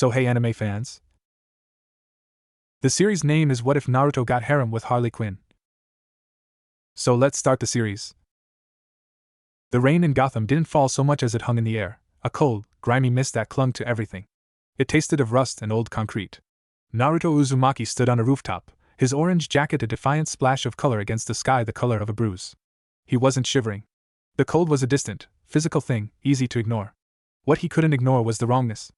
So hey anime fans. The series name is What If Naruto Got Harem with Harley Quinn. So let's start the series. The rain in Gotham didn't fall so much as it hung in the air, a cold, grimy mist that clung to everything. It tasted of rust and old concrete. Naruto Uzumaki stood on a rooftop, his orange jacket a defiant splash of color against the sky the color of a bruise. He wasn't shivering. The cold was a distant, physical thing, easy to ignore. What he couldn't ignore was the wrongness.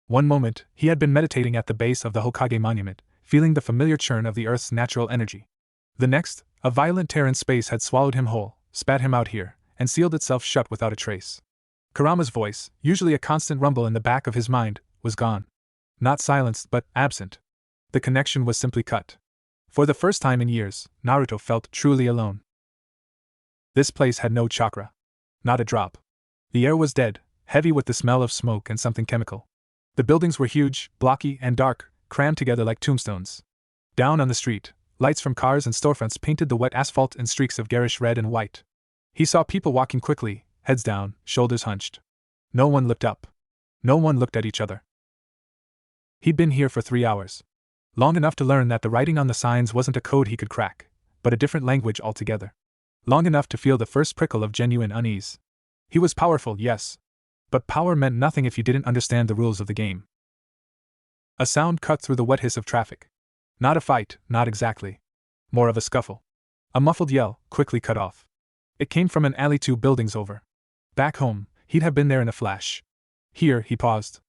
One moment, he had been meditating at the base of the Hokage monument, feeling the familiar churn of the Earth's natural energy. The next, a violent tear in space had swallowed him whole, spat him out here, and sealed itself shut without a trace. Kurama's voice, usually a constant rumble in the back of his mind, was gone. Not silenced, but absent. The connection was simply cut. For the first time in years, Naruto felt truly alone. This place had no chakra. Not a drop. The air was dead, heavy with the smell of smoke and something chemical. The buildings were huge, blocky, and dark, crammed together like tombstones. Down on the street, lights from cars and storefronts painted the wet asphalt in streaks of garish red and white. He saw people walking quickly, heads down, shoulders hunched. No one looked up. No one looked at each other. He'd been here for 3 hours. Long enough to learn that the writing on the signs wasn't a code he could crack, but a different language altogether. Long enough to feel the first prickle of genuine unease. He was powerful, yes. But power meant nothing if you didn't understand the rules of the game. A sound cut through the wet hiss of traffic. Not a fight, not exactly. More of a scuffle. A muffled yell, quickly cut off. It came from an alley 2 buildings over. Back home, he'd have been there in a flash. Here, he paused.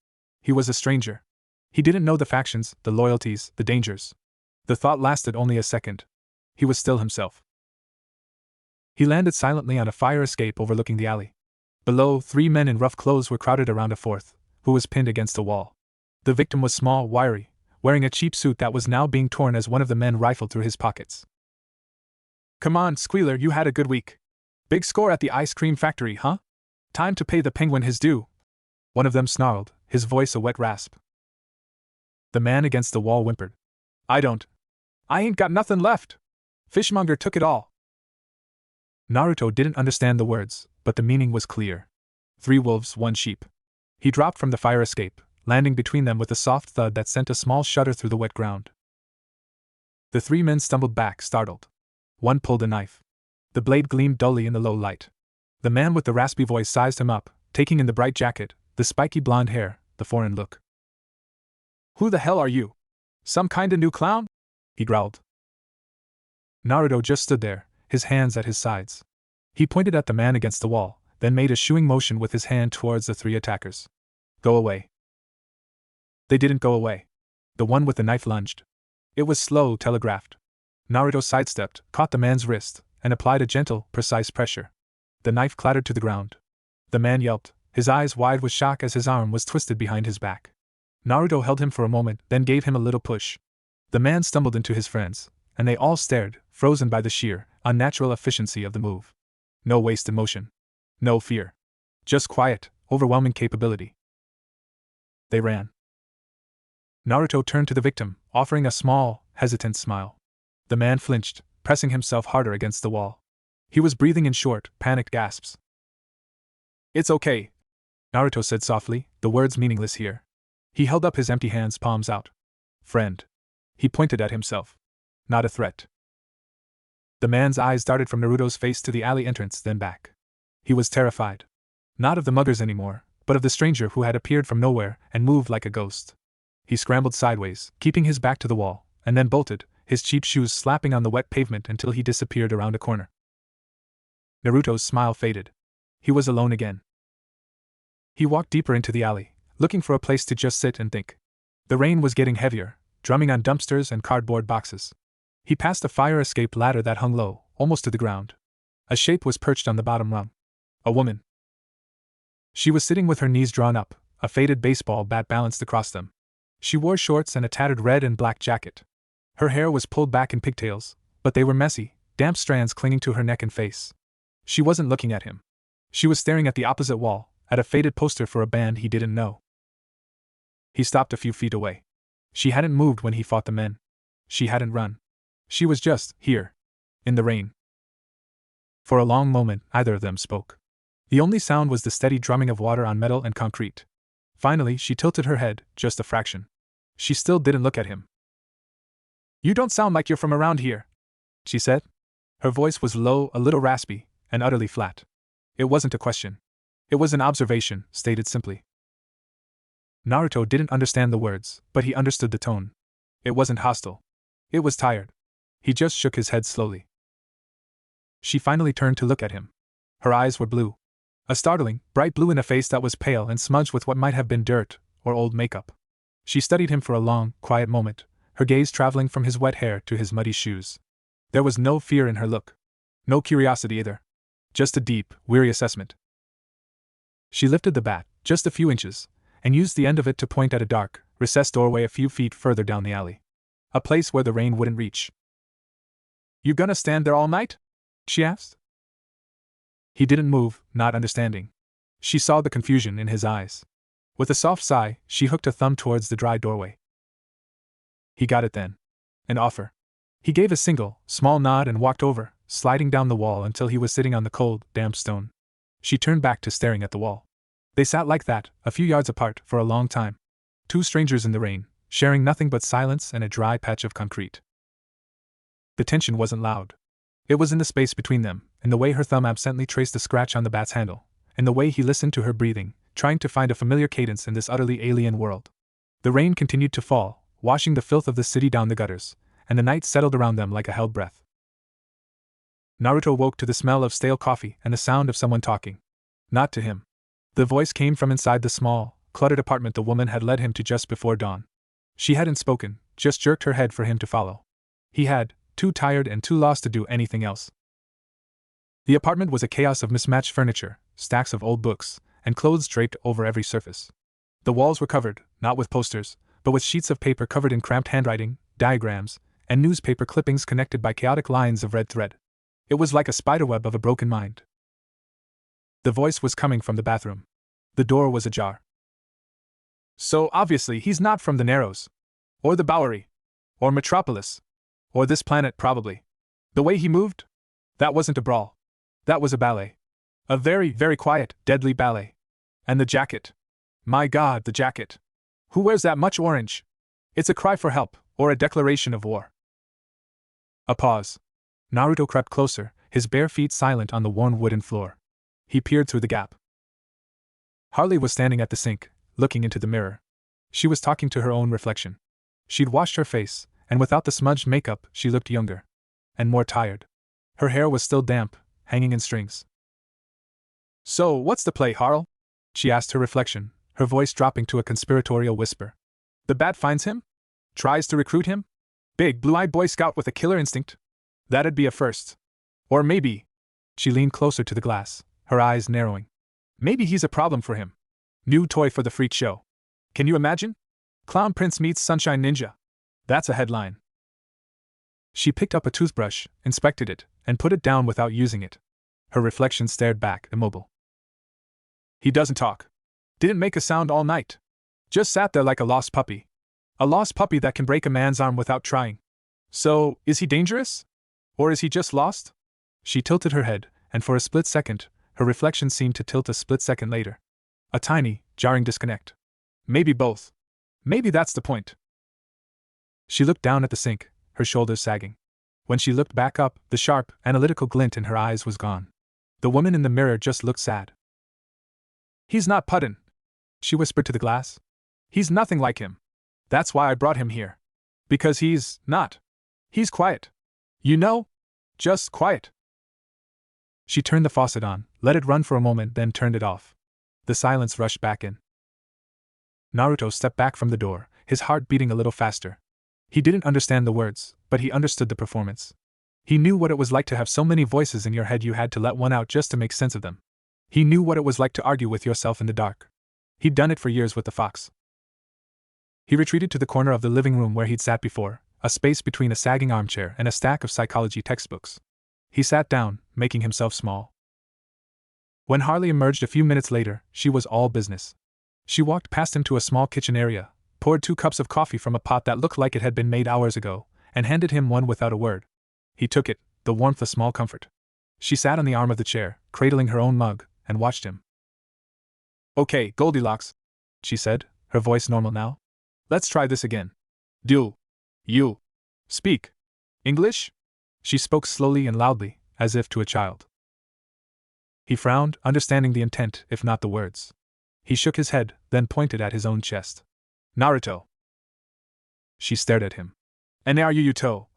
He was a stranger. He didn't know the factions, the loyalties, the dangers. The thought lasted only a second. He was still himself. He landed silently on a fire escape overlooking the alley. Below, 3 men in rough clothes were crowded around a fourth, who was pinned against a wall. The victim was small, wiry, wearing a cheap suit that was now being torn as one of the men rifled through his pockets. "Come on, Squealer, you had a good week. Big score at the ice cream factory, huh? Time to pay the penguin his due." One of them snarled, his voice a wet rasp. The man against the wall whimpered. I ain't got nothing left. Fishmonger took it all." Naruto didn't understand the words, but the meaning was clear. 3 wolves, 1 sheep. He dropped from the fire escape, landing between them with a soft thud that sent a small shudder through the wet ground. The 3 men stumbled back, startled. One pulled a knife. The blade gleamed dully in the low light. The man with the raspy voice sized him up, taking in the bright jacket, the spiky blonde hair, the foreign look. "Who the hell are you? Some kinda new clown?" he growled. Naruto just stood there, his hands at his sides. He pointed at the man against the wall, then made a shooing motion with his hand towards the 3 attackers. "Go away." They didn't go away. The one with the knife lunged. It was slow, telegraphed. Naruto sidestepped, caught the man's wrist, and applied a gentle, precise pressure. The knife clattered to the ground. The man yelped, his eyes wide with shock as his arm was twisted behind his back. Naruto held him for a moment, then gave him a little push. The man stumbled into his friends, and they all stared, frozen by the sheer, unnatural efficiency of the move. No wasted motion. No fear. Just quiet, overwhelming capability. They ran. Naruto turned to the victim, offering a small, hesitant smile. The man flinched, pressing himself harder against the wall. He was breathing in short, panicked gasps. "It's okay," Naruto said softly, the words meaningless here. He held up his empty hands, palms out. "Friend." He pointed at himself. Not a threat. The man's eyes darted from Naruto's face to the alley entrance, then back. He was terrified. Not of the muggers anymore, but of the stranger who had appeared from nowhere and moved like a ghost. He scrambled sideways, keeping his back to the wall, and then bolted, his cheap shoes slapping on the wet pavement until he disappeared around a corner. Naruto's smile faded. He was alone again. He walked deeper into the alley, looking for a place to just sit and think. The rain was getting heavier, drumming on dumpsters and cardboard boxes. He passed a fire escape ladder that hung low, almost to the ground. A shape was perched on the bottom rung. A woman. She was sitting with her knees drawn up, a faded baseball bat balanced across them. She wore shorts and a tattered red and black jacket. Her hair was pulled back in pigtails, but they were messy, damp strands clinging to her neck and face. She wasn't looking at him. She was staring at the opposite wall, at a faded poster for a band he didn't know. He stopped a few feet away. She hadn't moved when he fought the men. She hadn't run. She was just here, in the rain. For a long moment, neither of them spoke. The only sound was the steady drumming of water on metal and concrete. Finally, she tilted her head, just a fraction. She still didn't look at him. "You don't sound like you're from around here," she said. Her voice was low, a little raspy, and utterly flat. It wasn't a question. It was an observation, stated simply. Naruto didn't understand the words, but he understood the tone. It wasn't hostile. It was tired. He just shook his head slowly. She finally turned to look at him. Her eyes were blue. A startling, bright blue in a face that was pale and smudged with what might have been dirt or old makeup. She studied him for a long, quiet moment, her gaze traveling from his wet hair to his muddy shoes. There was no fear in her look. No curiosity either. Just a deep, weary assessment. She lifted the bat, just a few inches, and used the end of it to point at a dark, recessed doorway a few feet further down the alley. A place where the rain wouldn't reach. "You gonna stand there all night?" she asked. He didn't move, not understanding. She saw the confusion in his eyes. With a soft sigh, she hooked a thumb towards the dry doorway. He got it then. An offer. He gave a single, small nod and walked over, sliding down the wall until he was sitting on the cold, damp stone. She turned back to staring at the wall. They sat like that, a few yards apart, for a long time. Two strangers in the rain, sharing nothing but silence and a dry patch of concrete. The tension wasn't loud. It was in the space between them, in the way her thumb absently traced a scratch on the bat's handle, in the way he listened to her breathing, trying to find a familiar cadence in this utterly alien world. The rain continued to fall, washing the filth of the city down the gutters, and the night settled around them like a held breath. Naruto woke to the smell of stale coffee and the sound of someone talking. Not to him. The voice came from inside the small, cluttered apartment the woman had led him to just before dawn. She hadn't spoken, just jerked her head for him to follow. He had, too tired and too lost to do anything else. The apartment was a chaos of mismatched furniture, stacks of old books, and clothes draped over every surface. The walls were covered, not with posters, but with sheets of paper covered in cramped handwriting, diagrams, and newspaper clippings connected by chaotic lines of red thread. It was like a spiderweb of a broken mind. The voice was coming from the bathroom. The door was ajar. "So obviously he's not from the Narrows. Or the Bowery. Or Metropolis. Or this planet, probably. The way he moved? That wasn't a brawl. That was a ballet. A very, very quiet, deadly ballet. And the jacket. My God, the jacket. Who wears that much orange? It's a cry for help, or a declaration of war." A pause. Naruto crept closer, his bare feet silent on the worn wooden floor. He peered through the gap. Harley was standing at the sink, looking into the mirror. She was talking to her own reflection. She'd washed her face, and without the smudged makeup, she looked younger. And more tired. Her hair was still damp, hanging in strings. "So, what's the play, Harl?" she asked her reflection, her voice dropping to a conspiratorial whisper. "The bat finds him? Tries to recruit him? Big, blue-eyed Boy Scout with a killer instinct? That'd be a first. Or maybe..." She leaned closer to the glass, her eyes narrowing. "Maybe he's a problem for him. New toy for the freak show. Can you imagine? Clown Prince meets Sunshine Ninja. That's a headline." She picked up a toothbrush, inspected it, and put it down without using it. Her reflection stared back, immobile. "He doesn't talk. Didn't make a sound all night. Just sat there like a lost puppy. A lost puppy that can break a man's arm without trying. So, is he dangerous? Or is he just lost?" She tilted her head, and for a split second, her reflection seemed to tilt a split second later. A tiny, jarring disconnect. Maybe both. Maybe that's the point. She looked down at the sink, her shoulders sagging. When she looked back up, the sharp, analytical glint in her eyes was gone. The woman in the mirror just looked sad. "He's not Puddin'," she whispered to the glass. "He's nothing like him. That's why I brought him here. Because he's not. He's quiet. You know? Just quiet." She turned the faucet on, let it run for a moment, then turned it off. The silence rushed back in. Naruto stepped back from the door, his heart beating a little faster. He didn't understand the words, but he understood the performance. He knew what it was like to have so many voices in your head you had to let one out just to make sense of them. He knew what it was like to argue with yourself in the dark. He'd done it for years with the fox. He retreated to the corner of the living room where he'd sat before, a space between a sagging armchair and a stack of psychology textbooks. He sat down, making himself small. When Harley emerged a few minutes later, she was all business. She walked past him to a small kitchen area, poured 2 cups of coffee from a pot that looked like it had been made hours ago, and handed him one without a word. He took it, the warmth a small comfort. She sat on the arm of the chair, cradling her own mug, and watched him. "Okay, Goldilocks. she said, her voice normal now. Let's try this again. Do you speak English? She spoke slowly and loudly, as if to a child. He frowned, understanding the intent, if not the words. He shook his head, then pointed at his own chest. Naruto. She stared at him. And are you Yuto?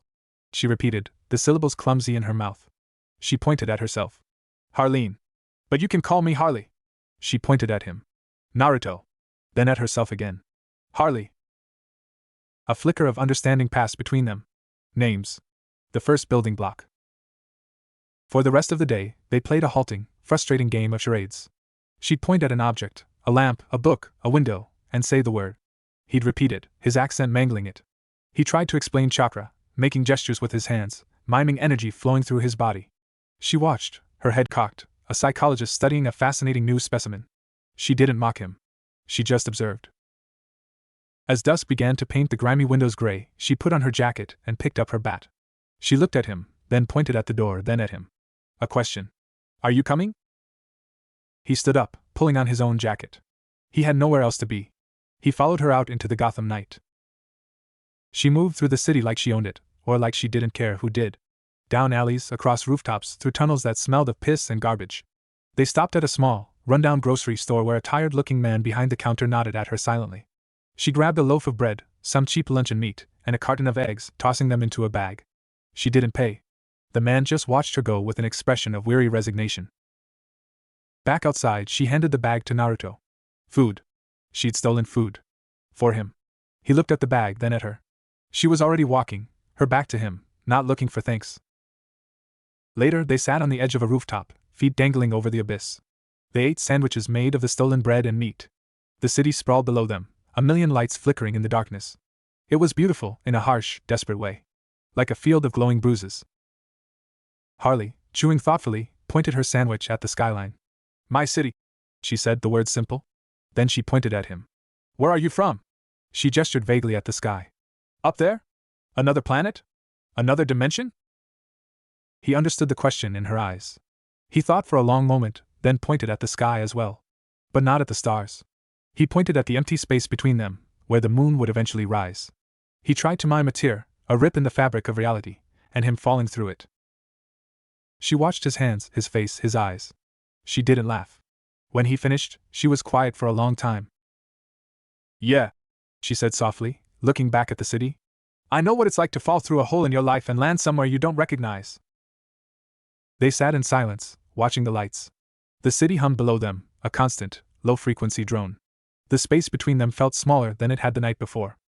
She repeated, the syllables clumsy in her mouth. She pointed at herself. Harleen. But you can call me Harley. She pointed at him. Naruto. Then at herself again. Harley. A flicker of understanding passed between them. Names. The first building block. For the rest of the day, they played a halting, frustrating game of charades. She'd point at an object, a lamp, a book, a window, and say the word. He'd repeat it, his accent mangling it. He tried to explain chakra, making gestures with his hands, miming energy flowing through his body. She watched, her head cocked, a psychologist studying a fascinating new specimen. She didn't mock him. She just observed. As dusk began to paint the grimy windows gray, she put on her jacket and picked up her bat. She looked at him, then pointed at the door, then at him. A question. Are you coming? He stood up, pulling on his own jacket. He had nowhere else to be. He followed her out into the Gotham night. She moved through the city like she owned it, or like she didn't care who did. Down alleys, across rooftops, through tunnels that smelled of piss and garbage. They stopped at a small, run-down grocery store where a tired-looking man behind the counter nodded at her silently. She grabbed a loaf of bread, some cheap luncheon meat, and a carton of eggs, tossing them into a bag. She didn't pay. The man just watched her go with an expression of weary resignation. Back outside, she handed the bag to Naruto. Food. She'd stolen food. For him. He looked at the bag, then at her. She was already walking, her back to him, not looking for thanks. Later, they sat on the edge of a rooftop, feet dangling over the abyss. They ate sandwiches made of the stolen bread and meat. The city sprawled below them, a million lights flickering in the darkness. It was beautiful, in a harsh, desperate way. Like a field of glowing bruises. Harley, chewing thoughtfully, pointed her sandwich at the skyline. My city, she said, the words simple. Then she pointed at him. Where are you from? She gestured vaguely at the sky. Up there? Another planet? Another dimension? He understood the question in her eyes. He thought for a long moment, then pointed at the sky as well. But not at the stars. He pointed at the empty space between them, where the moon would eventually rise. He tried to mime a tear, a rip in the fabric of reality, and him falling through it. She watched his hands, his face, his eyes. She didn't laugh. When he finished, she was quiet for a long time. Yeah, she said softly, looking back at the city. I know what it's like to fall through a hole in your life and land somewhere you don't recognize. They sat in silence, watching the lights. The city hummed below them, a constant, low-frequency drone. The space between them felt smaller than it had the night before.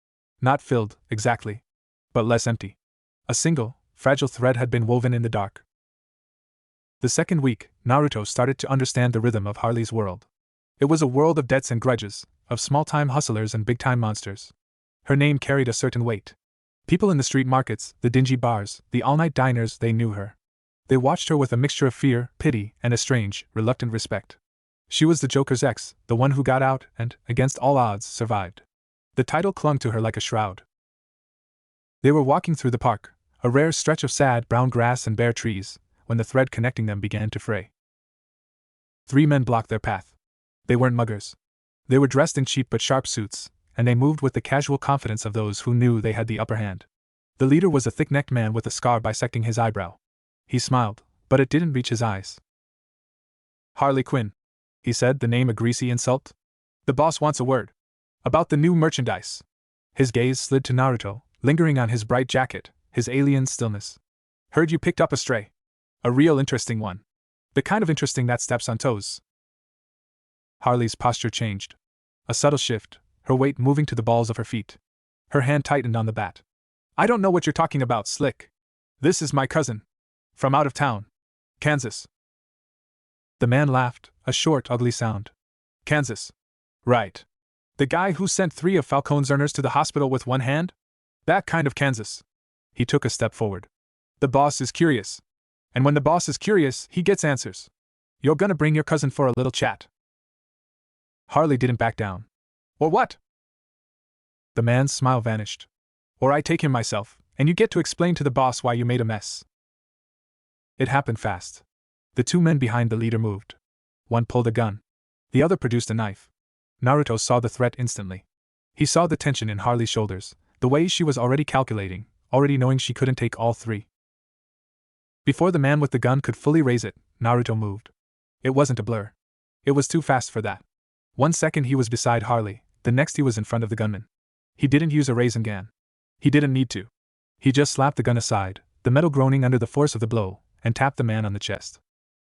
Not filled, exactly. But less empty. A single, fragile thread had been woven in the dark. The second week, Naruto started to understand the rhythm of Harley's world. It was a world of debts and grudges, of small-time hustlers and big-time monsters. Her name carried a certain weight. People in the street markets, the dingy bars, the all-night diners, they knew her. They watched her with a mixture of fear, pity, and a strange, reluctant respect. She was the Joker's ex, the one who got out and, against all odds, survived. The title clung to her like a shroud. They were walking through the park, a rare stretch of sad brown grass and bare trees, when the thread connecting them began to fray. 3 men blocked their path. They weren't muggers. They were dressed in cheap but sharp suits, and they moved with the casual confidence of those who knew they had the upper hand. The leader was a thick-necked man with a scar bisecting his eyebrow. He smiled, but it didn't reach his eyes. Harley Quinn, he said, the name a greasy insult. The boss wants a word. About the new merchandise. His gaze slid to Naruto, lingering on his bright jacket, his alien stillness. Heard you picked up a stray. A real interesting one. The kind of interesting that steps on toes. Harley's posture changed. A subtle shift, her weight moving to the balls of her feet. Her hand tightened on the bat. I don't know what you're talking about, Slick. This is my cousin. From out of town. Kansas. The man laughed, a short, ugly sound. Kansas. Right. The guy who sent 3 of Falcone's earners to the hospital with one hand? That kind of Kansas. He took a step forward. The boss is curious. And when the boss is curious, he gets answers. You're gonna bring your cousin for a little chat. Harley didn't back down. Or what? The man's smile vanished. Or I take him myself, and you get to explain to the boss why you made a mess. It happened fast. The 2 men behind the leader moved. One pulled a gun. The other produced a knife. Naruto saw the threat instantly. He saw the tension in Harley's shoulders, the way she was already calculating, already knowing she couldn't take all three. Before the man with the gun could fully raise it, Naruto moved. It wasn't a blur. It was too fast for that. 1 second he was beside Harley, the next he was in front of the gunman. He didn't use a Rasengan. He didn't need to. He just slapped the gun aside, the metal groaning under the force of the blow, and tapped the man on the chest.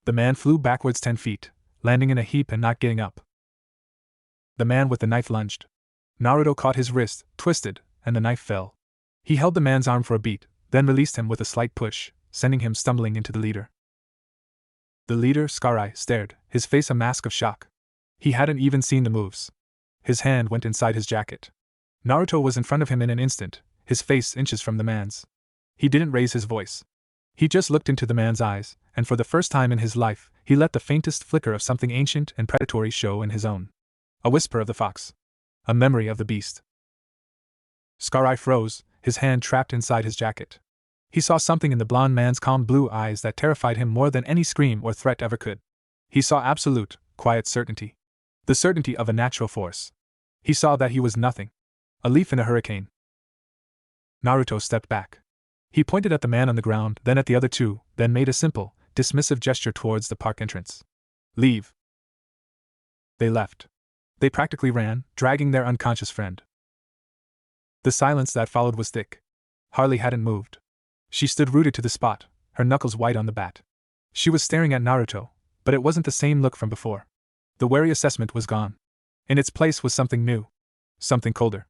The man flew backwards 10 feet, landing in a heap and not getting up. The man with the knife lunged. Naruto caught his wrist, twisted, and the knife fell. He held the man's arm for a beat, then released him with a slight push, sending him stumbling into the leader. The leader, Scar-Eye, stared, his face a mask of shock. He hadn't even seen the moves. His hand went inside his jacket. Naruto was in front of him in an instant, his face inches from the man's. He didn't raise his voice. He just looked into the man's eyes, and for the first time in his life, he let the faintest flicker of something ancient and predatory show in his own. A whisper of the fox. A memory of the beast. Scar-Eye froze, his hand trapped inside his jacket. He saw something in the blond man's calm blue eyes that terrified him more than any scream or threat ever could. He saw absolute, quiet certainty. The certainty of a natural force. He saw that he was nothing. A leaf in a hurricane. Naruto stepped back. He pointed at the man on the ground, then at the other two, then made a simple, dismissive gesture towards the park entrance. Leave. They left. They practically ran, dragging their unconscious friend. The silence that followed was thick. Harley hadn't moved. She stood rooted to the spot, her knuckles white on the bat. She was staring at Naruto, but it wasn't the same look from before. The wary assessment was gone. In its place was something new. Something colder.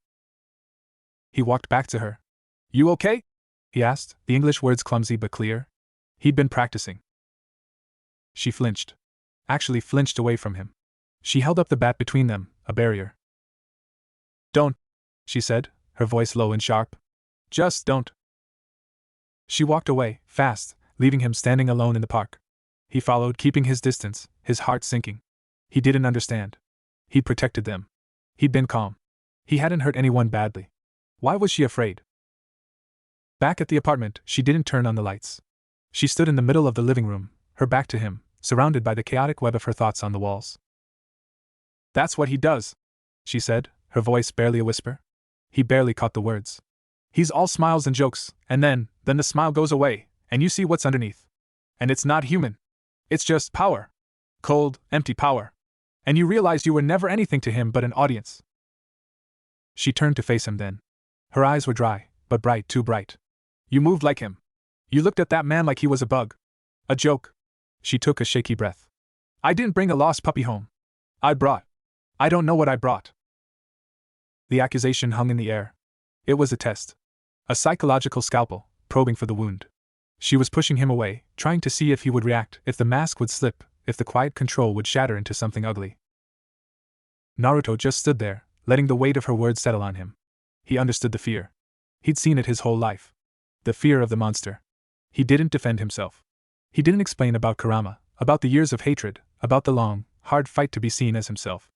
He walked back to her. You okay? He asked, the English words clumsy but clear. He'd been practicing. She flinched. Actually flinched away from him. She held up the bat between them, a barrier. Don't, she said, her voice low and sharp. Just don't. She walked away, fast, leaving him standing alone in the park. He followed, keeping his distance, his heart sinking. He didn't understand. He'd protected them. He'd been calm. He hadn't hurt anyone badly. Why was she afraid? Back at the apartment, she didn't turn on the lights. She stood in the middle of the living room, her back to him, surrounded by the chaotic web of her thoughts on the walls. That's what he does, she said, her voice barely a whisper. He barely caught the words. He's all smiles and jokes, and then the smile goes away, and you see what's underneath. And it's not human. It's just power. Cold, empty power. And you realize you were never anything to him but an audience. She turned to face him then. Her eyes were dry, but bright, too bright. You moved like him. You looked at that man like he was a bug. A joke. She took a shaky breath. I didn't bring a lost puppy home. I don't know what I brought. The accusation hung in the air. It was a test. A psychological scalpel, probing for the wound. She was pushing him away, trying to see if he would react, if the mask would slip, if the quiet control would shatter into something ugly. Naruto just stood there, letting the weight of her words settle on him. He understood the fear. He'd seen it his whole life. The fear of the monster. He didn't defend himself. He didn't explain about Kurama, about the years of hatred, about the long, hard fight to be seen as himself.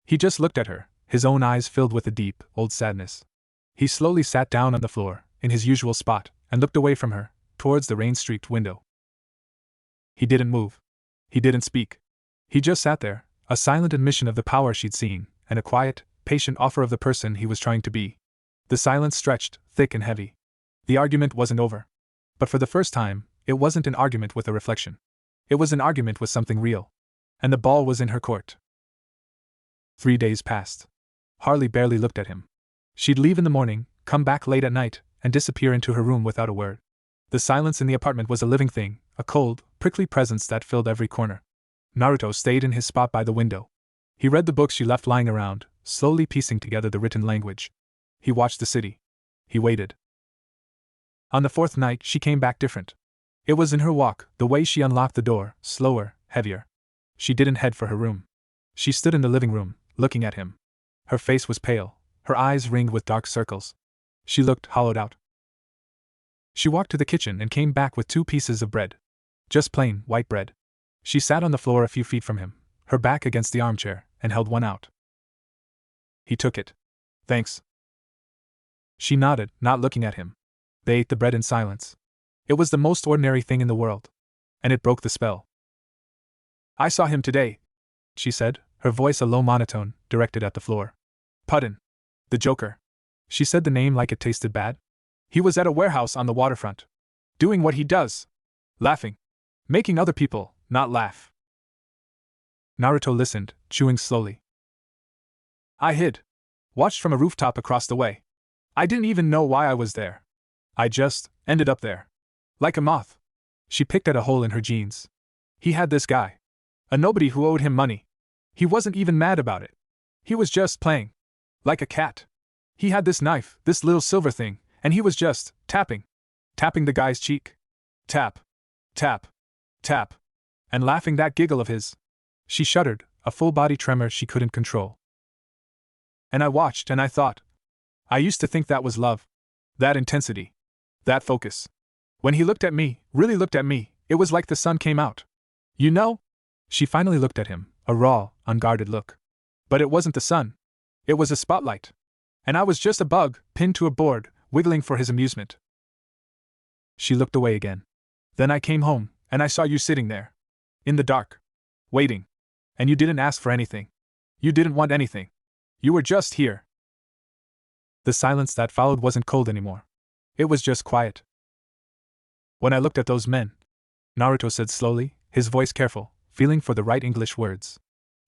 He just looked at her, his own eyes filled with a deep, old sadness. He slowly sat down on the floor, in his usual spot, and looked away from her, towards the rain-streaked window. He didn't move. He didn't speak. He just sat there, a silent admission of the power she'd seen, and a quiet, patient offer of the person he was trying to be. The silence stretched, thick and heavy. The argument wasn't over. But for the first time, it wasn't an argument with a reflection. It was an argument with something real. And the ball was in her court. 3 days passed. Harley barely looked at him. She'd leave in the morning, come back late at night, and disappear into her room without a word. The silence in the apartment was a living thing, a cold, prickly presence that filled every corner. Naruto stayed in his spot by the window. He read the books she left lying around, slowly piecing together the written language. He watched the city. He waited. On the 4th night, she came back different. It was in her walk, the way she unlocked the door, slower, heavier. She didn't head for her room. She stood in the living room, looking at him. Her face was pale, her eyes ringed with dark circles. She looked hollowed out. She walked to the kitchen and came back with 2 pieces of bread. Just plain, white bread. She sat on the floor a few feet from him, her back against the armchair, and held one out. He took it. Thanks. She nodded, not looking at him. They ate the bread in silence. It was the most ordinary thing in the world. And it broke the spell. I saw him today, she said, her voice a low monotone, directed at the floor. Pudden. The Joker. She said the name like it tasted bad. He was at a warehouse on the waterfront. Doing what he does. Laughing. Making other people not laugh. Naruto listened, chewing slowly. I hid. Watched from a rooftop across the way. I didn't even know why I was there. I just ended up there. Like a moth. She picked at a hole in her jeans. He had this guy. A nobody who owed him money. He wasn't even mad about it. He was just playing. Like a cat. He had this knife, this little silver thing, and he was just tapping. Tapping the guy's cheek. Tap. Tap. Tap. And laughing that giggle of his. She shuddered, a full-body tremor she couldn't control. And I watched and I thought. I used to think that was love. That intensity. That focus. When he looked at me, really looked at me, it was like the sun came out. You know? She finally looked at him, a raw, unguarded look. But it wasn't the sun. It was a spotlight. And I was just a bug, pinned to a board, wiggling for his amusement. She looked away again. Then I came home, and I saw you sitting there. In the dark. Waiting. And you didn't ask for anything. You didn't want anything. You were just here. The silence that followed wasn't cold anymore. It was just quiet. When I looked at those men, Naruto said slowly, his voice careful, feeling for the right English words.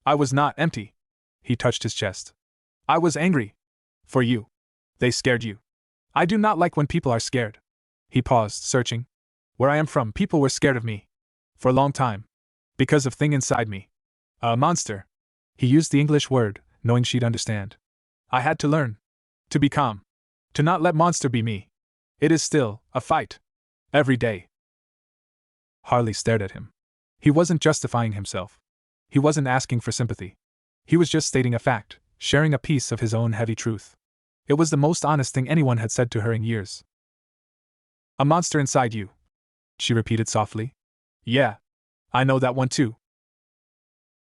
I was not empty. He touched his chest. I was angry. For you. They scared you. I do not like when people are scared. He paused, searching. Where I am from, people were scared of me. For a long time. Because of thing inside me. A monster. He used the English word, knowing she'd understand. I had to learn. To be calm. To not let monster be me. It is still a fight. Every day. Harley stared at him. He wasn't justifying himself. He wasn't asking for sympathy. He was just stating a fact, sharing a piece of his own heavy truth. It was the most honest thing anyone had said to her in years. A monster inside you. She repeated softly. Yeah. I know that one too.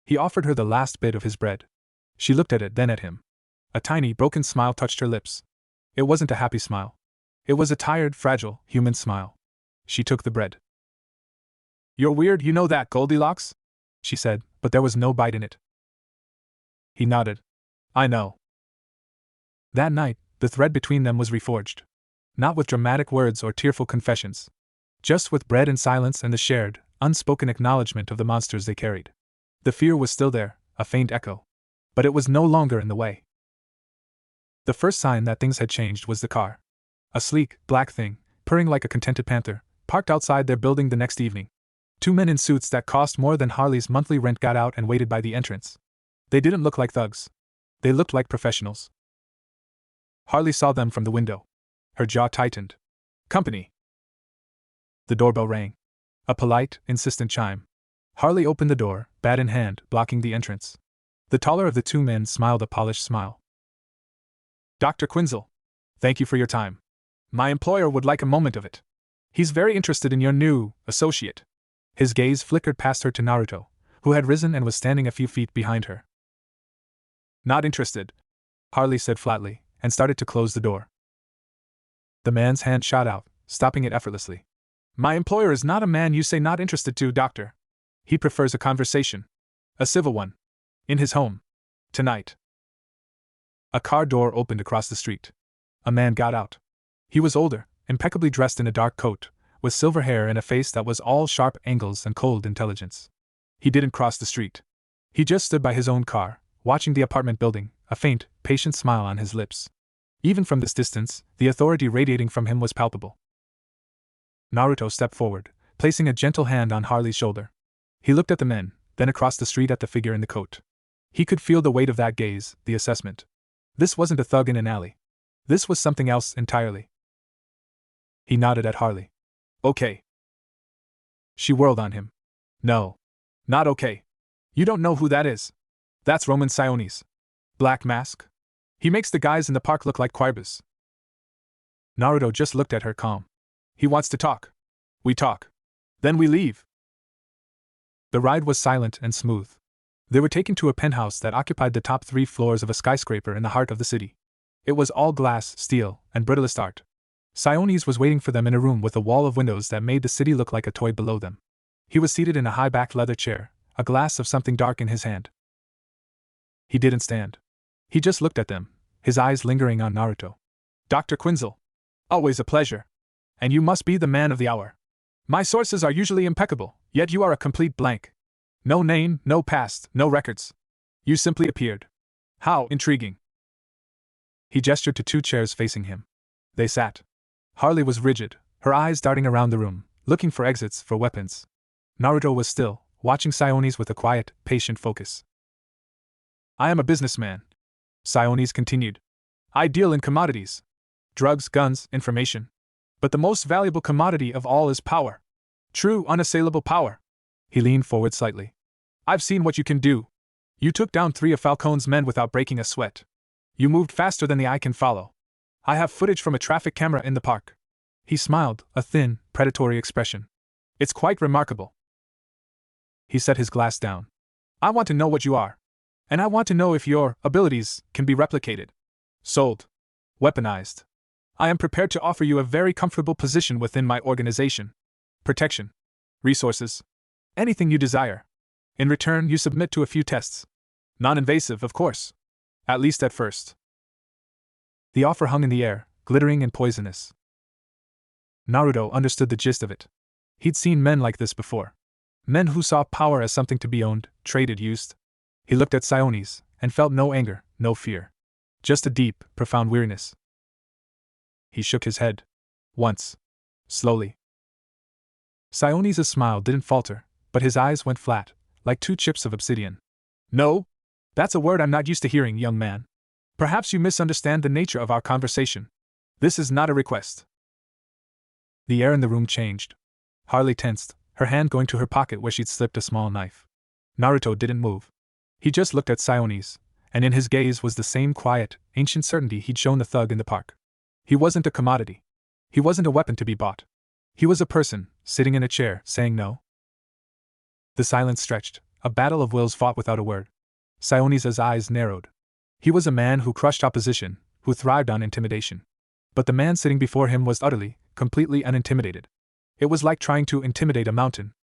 He offered her the last bit of his bread. She looked at it, then at him. A tiny, broken smile touched her lips. It wasn't a happy smile. It was a tired, fragile, human smile. She took the bread. You're weird, you know that, Goldilocks? She said, but there was no bite in it. He nodded. I know. That night, the thread between them was reforged. Not with dramatic words or tearful confessions. Just with bread and silence and the shared, unspoken acknowledgement of the monsters they carried. The fear was still there, a faint echo. But it was no longer in the way. The first sign that things had changed was the car. A sleek, black thing, purring like a contented panther, parked outside their building the next evening. Two men in suits that cost more than Harley's monthly rent got out and waited by the entrance. They didn't look like thugs. They looked like professionals. Harley saw them from the window. Her jaw tightened. Company. The doorbell rang. A polite, insistent chime. Harley opened the door, bat in hand, blocking the entrance. The taller of the two men smiled a polished smile. Dr. Quinzel. Thank you for your time. My employer would like a moment of it. He's very interested in your new associate. His gaze flickered past her to Naruto, who had risen and was standing a few feet behind her. Not interested, Harley said flatly, and started to close the door. The man's hand shot out, stopping it effortlessly. My employer is not a man you say not interested to, doctor. He prefers a conversation. A civil one. In his home. Tonight. A car door opened across the street. A man got out. He was older, impeccably dressed in a dark coat, with silver hair and a face that was all sharp angles and cold intelligence. He didn't cross the street. He just stood by his own car, watching the apartment building, a faint, patient smile on his lips. Even from this distance, the authority radiating from him was palpable. Naruto stepped forward, placing a gentle hand on Harley's shoulder. He looked at the men, then across the street at the figure in the coat. He could feel the weight of that gaze, the assessment. This wasn't a thug in an alley. This was something else entirely. He nodded at Harley. Okay. She whirled on him. No. Not okay. You don't know who that is. That's Roman Sionis. Black Mask. He makes the guys in the park look like quibers. Naruto just looked at her calm. He wants to talk. We talk. Then we leave. The ride was silent and smooth. They were taken to a penthouse that occupied the top 3 floors of a skyscraper in the heart of the city. It was all glass, steel, and brittlest art. Sionis was waiting for them in a room with a wall of windows that made the city look like a toy below them. He was seated in a high-backed leather chair, a glass of something dark in his hand. He didn't stand. He just looked at them, his eyes lingering on Naruto. Dr. Quinzel. Always a pleasure. And you must be the man of the hour. My sources are usually impeccable, yet you are a complete blank. No name, no past, no records. You simply appeared. How intriguing. He gestured to 2 chairs facing him. They sat. Harley was rigid, her eyes darting around the room, looking for exits for weapons. Naruto was still, watching Sionis with a quiet, patient focus. I am a businessman. Sionis continued. I deal in commodities. Drugs, guns, information. But the most valuable commodity of all is power. True, unassailable power. He leaned forward slightly. I've seen what you can do. You took down 3 of Falcone's men without breaking a sweat. You moved faster than the eye can follow. I have footage from a traffic camera in the park. He smiled, a thin, predatory expression. It's quite remarkable. He set his glass down. I want to know what you are. And I want to know if your abilities can be replicated. Sold. Weaponized. I am prepared to offer you a very comfortable position within my organization. Protection. Resources. Anything you desire. In return, you submit to a few tests. Non-invasive, of course. At least at first. The offer hung in the air, glittering and poisonous. Naruto understood the gist of it. He'd seen men like this before. Men who saw power as something to be owned, traded, used. He looked at Sionis, and felt no anger, no fear. Just a deep, profound weariness. He shook his head. Once. Slowly. Sionis' smile didn't falter, but his eyes went flat, like 2 chips of obsidian. No? That's a word I'm not used to hearing, young man. Perhaps you misunderstand the nature of our conversation. This is not a request. The air in the room changed. Harley tensed, her hand going to her pocket where she'd slipped a small knife. Naruto didn't move. He just looked at Sionis, and in his gaze was the same quiet, ancient certainty he'd shown the thug in the park. He wasn't a commodity. He wasn't a weapon to be bought. He was a person, sitting in a chair, saying no. The silence stretched, a battle of wills fought without a word. Sionis' eyes narrowed. He was a man who crushed opposition, who thrived on intimidation. But the man sitting before him was utterly, completely unintimidated. It was like trying to intimidate a mountain.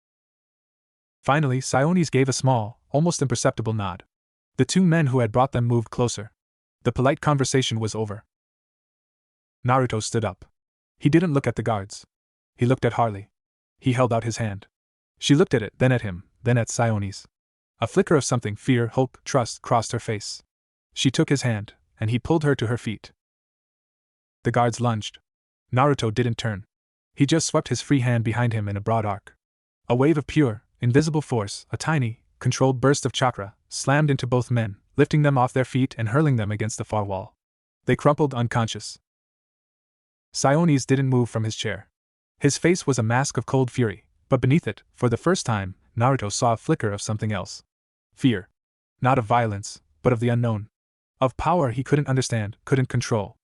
Finally, Sionis gave a small, almost imperceptible nod. The 2 men who had brought them moved closer. The polite conversation was over. Naruto stood up. He didn't look at the guards. He looked at Harley. He held out his hand. She looked at it, then at him, then at Sionis. A flicker of something, fear, hope, trust, crossed her face. She took his hand, and he pulled her to her feet. The guards lunged. Naruto didn't turn. He just swept his free hand behind him in a broad arc. A wave of pure, invisible force, a tiny, controlled burst of chakra, slammed into both men, lifting them off their feet and hurling them against the far wall. They crumpled unconscious. Sionis didn't move from his chair. His face was a mask of cold fury, but beneath it, for the first time, Naruto saw a flicker of something else. Fear. Not of violence, but of the unknown. Of power he couldn't understand, couldn't control.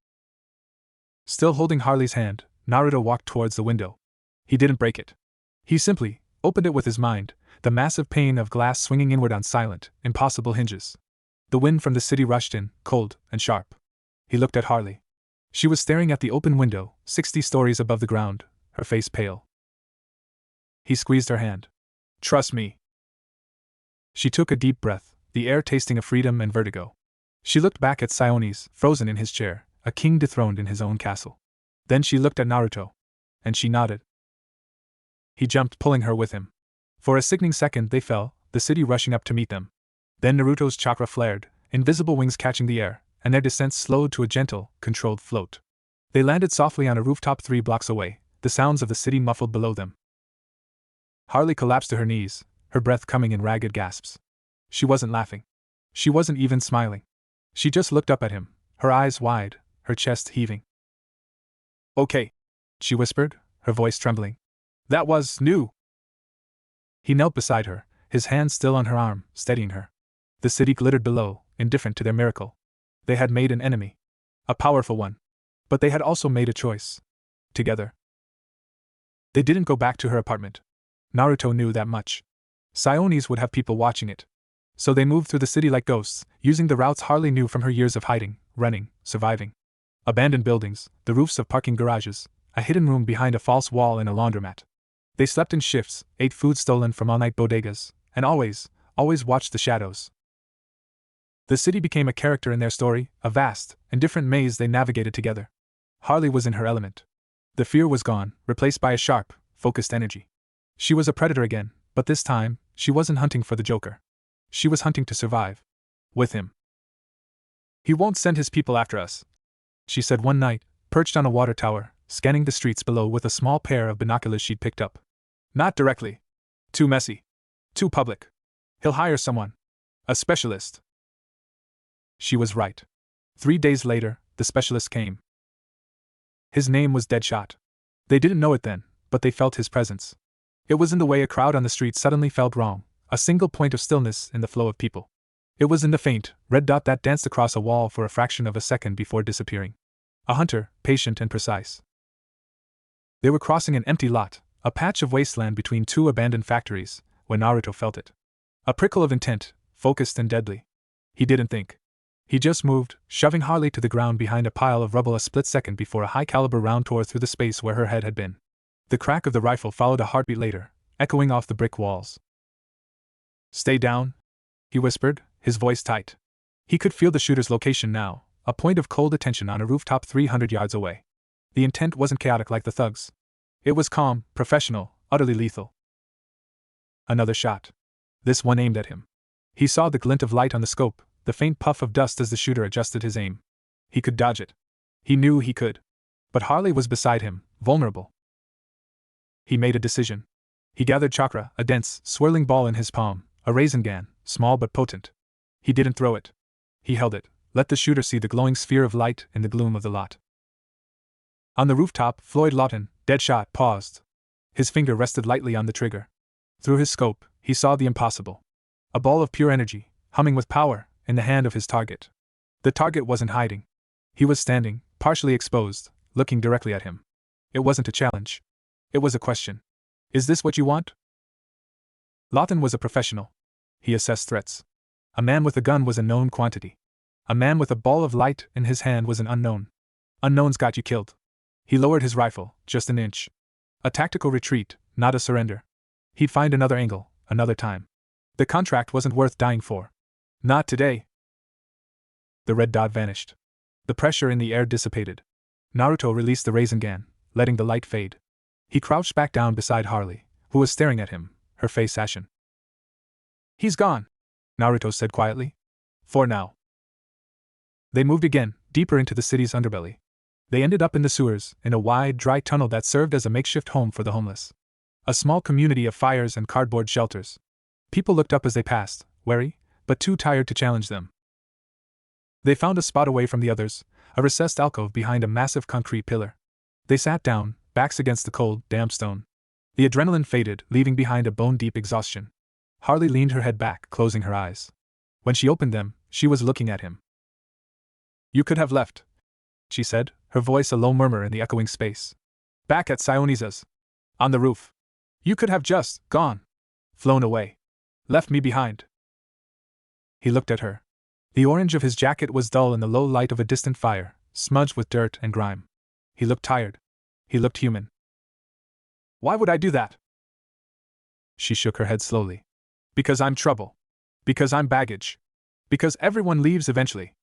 Still holding Harley's hand, Naruto walked towards the window. He didn't break it. He simply opened it with his mind, the massive pane of glass swinging inward on silent, impossible hinges. The wind from the city rushed in, cold and sharp. He looked at Harley. She was staring at the open window, 60 stories above the ground, her face pale. He squeezed her hand. Trust me. She took a deep breath, the air tasting of freedom and vertigo. She looked back at Sionis, frozen in his chair, a king dethroned in his own castle. Then she looked at Naruto. And she nodded. He jumped, pulling her with him. For a sickening second they fell, the city rushing up to meet them. Then Naruto's chakra flared, invisible wings catching the air, and their descent slowed to a gentle, controlled float. They landed softly on a rooftop 3 blocks away, the sounds of the city muffled below them. Harley collapsed to her knees, her breath coming in ragged gasps. She wasn't laughing. She wasn't even smiling. She just looked up at him, her eyes wide, her chest heaving. Okay, she whispered, her voice trembling. That was new. He knelt beside her, his hand still on her arm, steadying her. The city glittered below, indifferent to their miracle. They had made an enemy. A powerful one. But they had also made a choice. Together. They didn't go back to her apartment. Naruto knew that much. Sionis would have people watching it. So they moved through the city like ghosts, using the routes Harley knew from her years of hiding, running, surviving. Abandoned buildings, the roofs of parking garages, a hidden room behind a false wall and a laundromat. They slept in shifts, ate food stolen from all-night bodegas, and always watched the shadows. The city became a character in their story, a vast and different maze they navigated together. Harley was in her element. The fear was gone, replaced by a sharp, focused energy. She was a predator again, but this time, she wasn't hunting for the Joker. She was hunting to survive. With him. "He won't send his people after us," she said one night, perched on a water tower, scanning the streets below with a small pair of binoculars she'd picked up. "Not directly. Too messy. Too public. He'll hire someone. A specialist." She was right. 3 days later, the specialist came. His name was Deadshot. They didn't know it then, but they felt his presence. It was in the way a crowd on the street suddenly felt wrong, a single point of stillness in the flow of people. It was in the faint, red dot that danced across a wall for a fraction of a second before disappearing. A hunter, patient and precise. They were crossing an empty lot, a patch of wasteland between two abandoned factories, when Naruto felt it. A prickle of intent, focused and deadly. He didn't think. He just moved, shoving Harley to the ground behind a pile of rubble a split second before a high-caliber round tore through the space where her head had been. The crack of the rifle followed a heartbeat later, echoing off the brick walls. "Stay down," he whispered, his voice tight. He could feel the shooter's location now, a point of cold attention on a rooftop 300 yards away. The intent wasn't chaotic like the thugs. It was calm, professional, utterly lethal. Another shot. This one aimed at him. He saw the glint of light on the scope, the faint puff of dust as the shooter adjusted his aim. He could dodge it. He knew he could. But Harley was beside him, vulnerable. He made a decision. He gathered chakra, a dense, swirling ball in his palm, a Rasengan, small but potent. He didn't throw it. He held it, let the shooter see the glowing sphere of light in the gloom of the lot. On the rooftop, Floyd Lawton, Deadshot, paused. His finger rested lightly on the trigger. Through his scope, he saw the impossible. A ball of pure energy, humming with power, in the hand of his target. The target wasn't hiding. He was standing, partially exposed, looking directly at him. It wasn't a challenge. It was a question. "Is this what you want?" Lawton was a professional. He assessed threats. A man with a gun was a known quantity. A man with a ball of light in his hand was an unknown. Unknowns got you killed. He lowered his rifle, just an inch. A tactical retreat, not a surrender. He'd find another angle, another time. The contract wasn't worth dying for. Not today. The red dot vanished. The pressure in the air dissipated. Naruto released the Rasengan, letting the light fade. He crouched back down beside Harley, who was staring at him, her face ashen. "He's gone," Naruto said quietly. "For now." They moved again, deeper into the city's underbelly. They ended up in the sewers, in a wide, dry tunnel that served as a makeshift home for the homeless. A small community of fires and cardboard shelters. People looked up as they passed, wary, but too tired to challenge them. They found a spot away from the others, a recessed alcove behind a massive concrete pillar. They sat down, backs against the cold, damp stone. The adrenaline faded, leaving behind a bone-deep exhaustion. Harley leaned her head back, closing her eyes. When she opened them, she was looking at him. "You could have left," she said, her voice a low murmur in the echoing space. "Back at Sioniza's. On the roof. You could have just gone. Flown away. Left me behind." He looked at her. The orange of his jacket was dull in the low light of a distant fire, smudged with dirt and grime. He looked tired. He looked human. "Why would I do that?" She shook her head slowly. "Because I'm trouble. Because I'm baggage. Because everyone leaves eventually.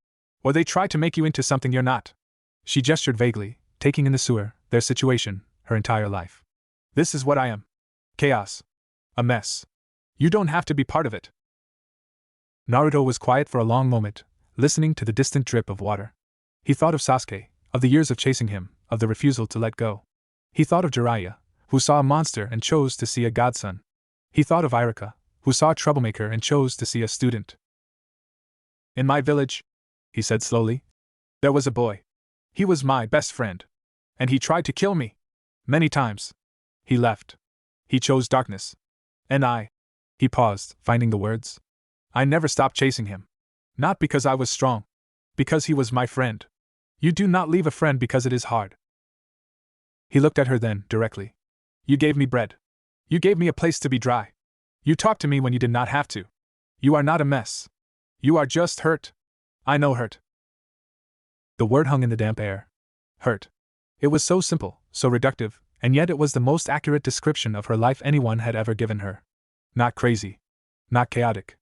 Or they try to make you into something you're not." She gestured vaguely, taking in the sewer, their situation, her entire life. "This is what I am. Chaos. A mess. You don't have to be part of it." Naruto was quiet for a long moment, listening to the distant drip of water. He thought of Sasuke, of the years of chasing him, of the refusal to let go. He thought of Jiraiya, who saw a monster and chose to see a godson. He thought of Iruka, who saw a troublemaker and chose to see a student. "In my village," he said slowly, "there was a boy. He was my best friend. And he tried to kill me. Many times. He left. He chose darkness. And I..." He paused, finding the words. "I never stopped chasing him. Not because I was strong. Because he was my friend. You do not leave a friend because it is hard." He looked at her then, directly. "You gave me bread. You gave me a place to be dry. You talked to me when you did not have to. You are not a mess. You are just hurt. I know hurt." The word hung in the damp air. Hurt. It was so simple, so reductive, and yet it was the most accurate description of her life anyone had ever given her. Not crazy. Not chaotic.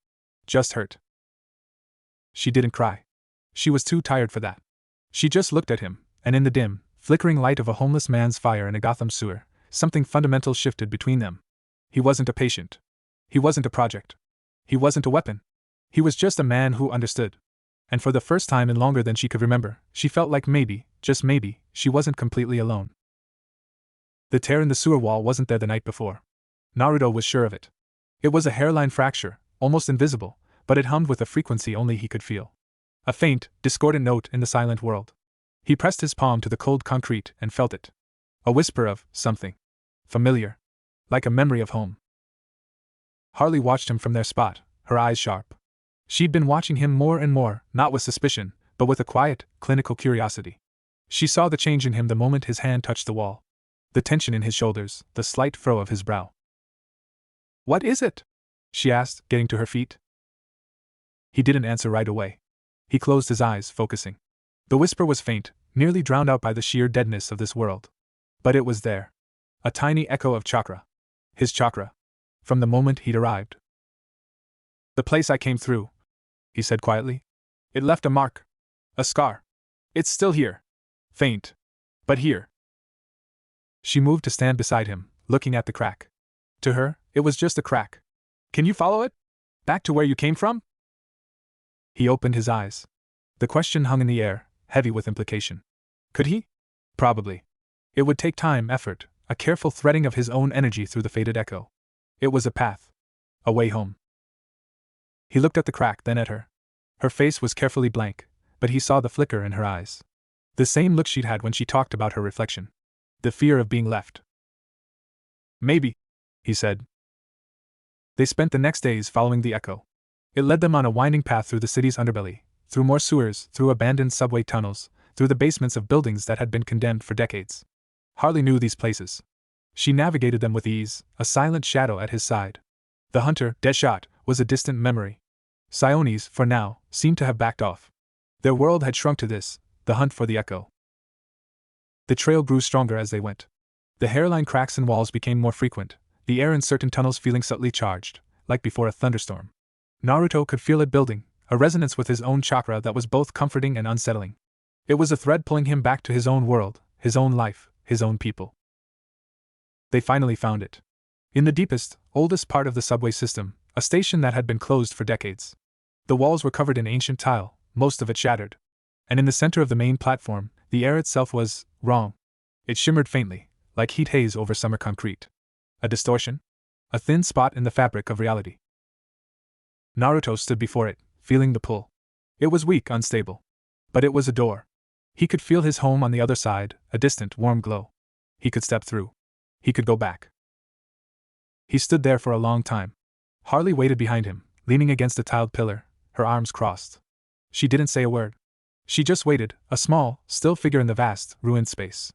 Just hurt. She didn't cry. She was too tired for that. She just looked at him, and in the dim, flickering light of a homeless man's fire in a Gotham sewer, something fundamental shifted between them. He wasn't a patient. He wasn't a project. He wasn't a weapon. He was just a man who understood. And for the first time in longer than she could remember, she felt like maybe, just maybe, she wasn't completely alone. The tear in the sewer wall wasn't there the night before. Naruto was sure of it. It was a hairline fracture, almost invisible, but it hummed with a frequency only he could feel. A faint, discordant note in the silent world. He pressed his palm to the cold concrete and felt it. A whisper of something familiar, like a memory of home. Harley watched him from their spot, her eyes sharp. She'd been watching him more and more, not with suspicion, but with a quiet, clinical curiosity. She saw the change in him the moment his hand touched the wall. The tension in his shoulders, the slight furrow of his brow. "What is it?" she asked, getting to her feet. He didn't answer right away. He closed his eyes, focusing. The whisper was faint, nearly drowned out by the sheer deadness of this world. But it was there. A tiny echo of chakra. His chakra. From the moment he'd arrived. "The place I came through," he said quietly. "It left a mark. A scar. It's still here. Faint. But here." She moved to stand beside him, looking at the crack. To her, it was just a crack. "Can you follow it? Back to where you came from?" He opened his eyes. The question hung in the air, heavy with implication. Could he? Probably. It would take time, effort, a careful threading of his own energy through the faded echo. It was a path. A way home. He looked at the crack, then at her. Her face was carefully blank, but he saw the flicker in her eyes. The same look she'd had when she talked about her reflection. The fear of being left. "Maybe," he said. They spent the next days following the echo. It led them on a winding path through the city's underbelly, through more sewers, through abandoned subway tunnels, through the basements of buildings that had been condemned for decades. Harley knew these places. She navigated them with ease, a silent shadow at his side. The hunter, Deadshot, was a distant memory. Sionis, for now, seemed to have backed off. Their world had shrunk to this, the hunt for the echo. The trail grew stronger as they went. The hairline cracks in walls became more frequent, the air in certain tunnels feeling subtly charged, like before a thunderstorm. Naruto could feel it building, a resonance with his own chakra that was both comforting and unsettling. It was a thread pulling him back to his own world, his own life, his own people. They finally found it. In the deepest, oldest part of the subway system, a station that had been closed for decades. The walls were covered in ancient tile, most of it shattered. And in the center of the main platform, the air itself was wrong. It shimmered faintly, like heat haze over summer concrete. A distortion? A thin spot in the fabric of reality. Naruto stood before it, feeling the pull. It was weak, unstable. But it was a door. He could feel his home on the other side, a distant, warm glow. He could step through. He could go back. He stood there for a long time. Harley waited behind him, leaning against a tiled pillar, her arms crossed. She didn't say a word. She just waited, a small, still figure in the vast, ruined space.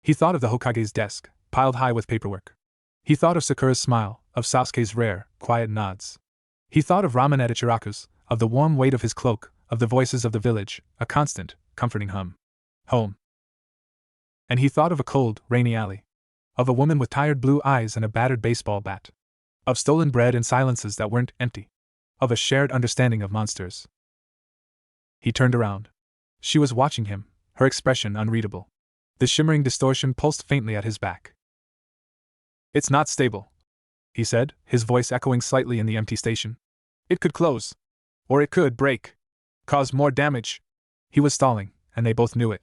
He thought of the Hokage's desk, piled high with paperwork. He thought of Sakura's smile, of Sasuke's rare, quiet nods. He thought of Ramen at Ichiraku's, of the warm weight of his cloak, of the voices of the village, a constant, comforting hum. Home. And he thought of a cold, rainy alley. Of a woman with tired blue eyes and a battered baseball bat. Of stolen bread and silences that weren't empty. Of a shared understanding of monsters. He turned around. She was watching him, her expression unreadable. The shimmering distortion pulsed faintly at his back. "It's not stable," he said, his voice echoing slightly in the empty station. "It could close. Or it could break. Cause more damage." He was stalling, and they both knew it.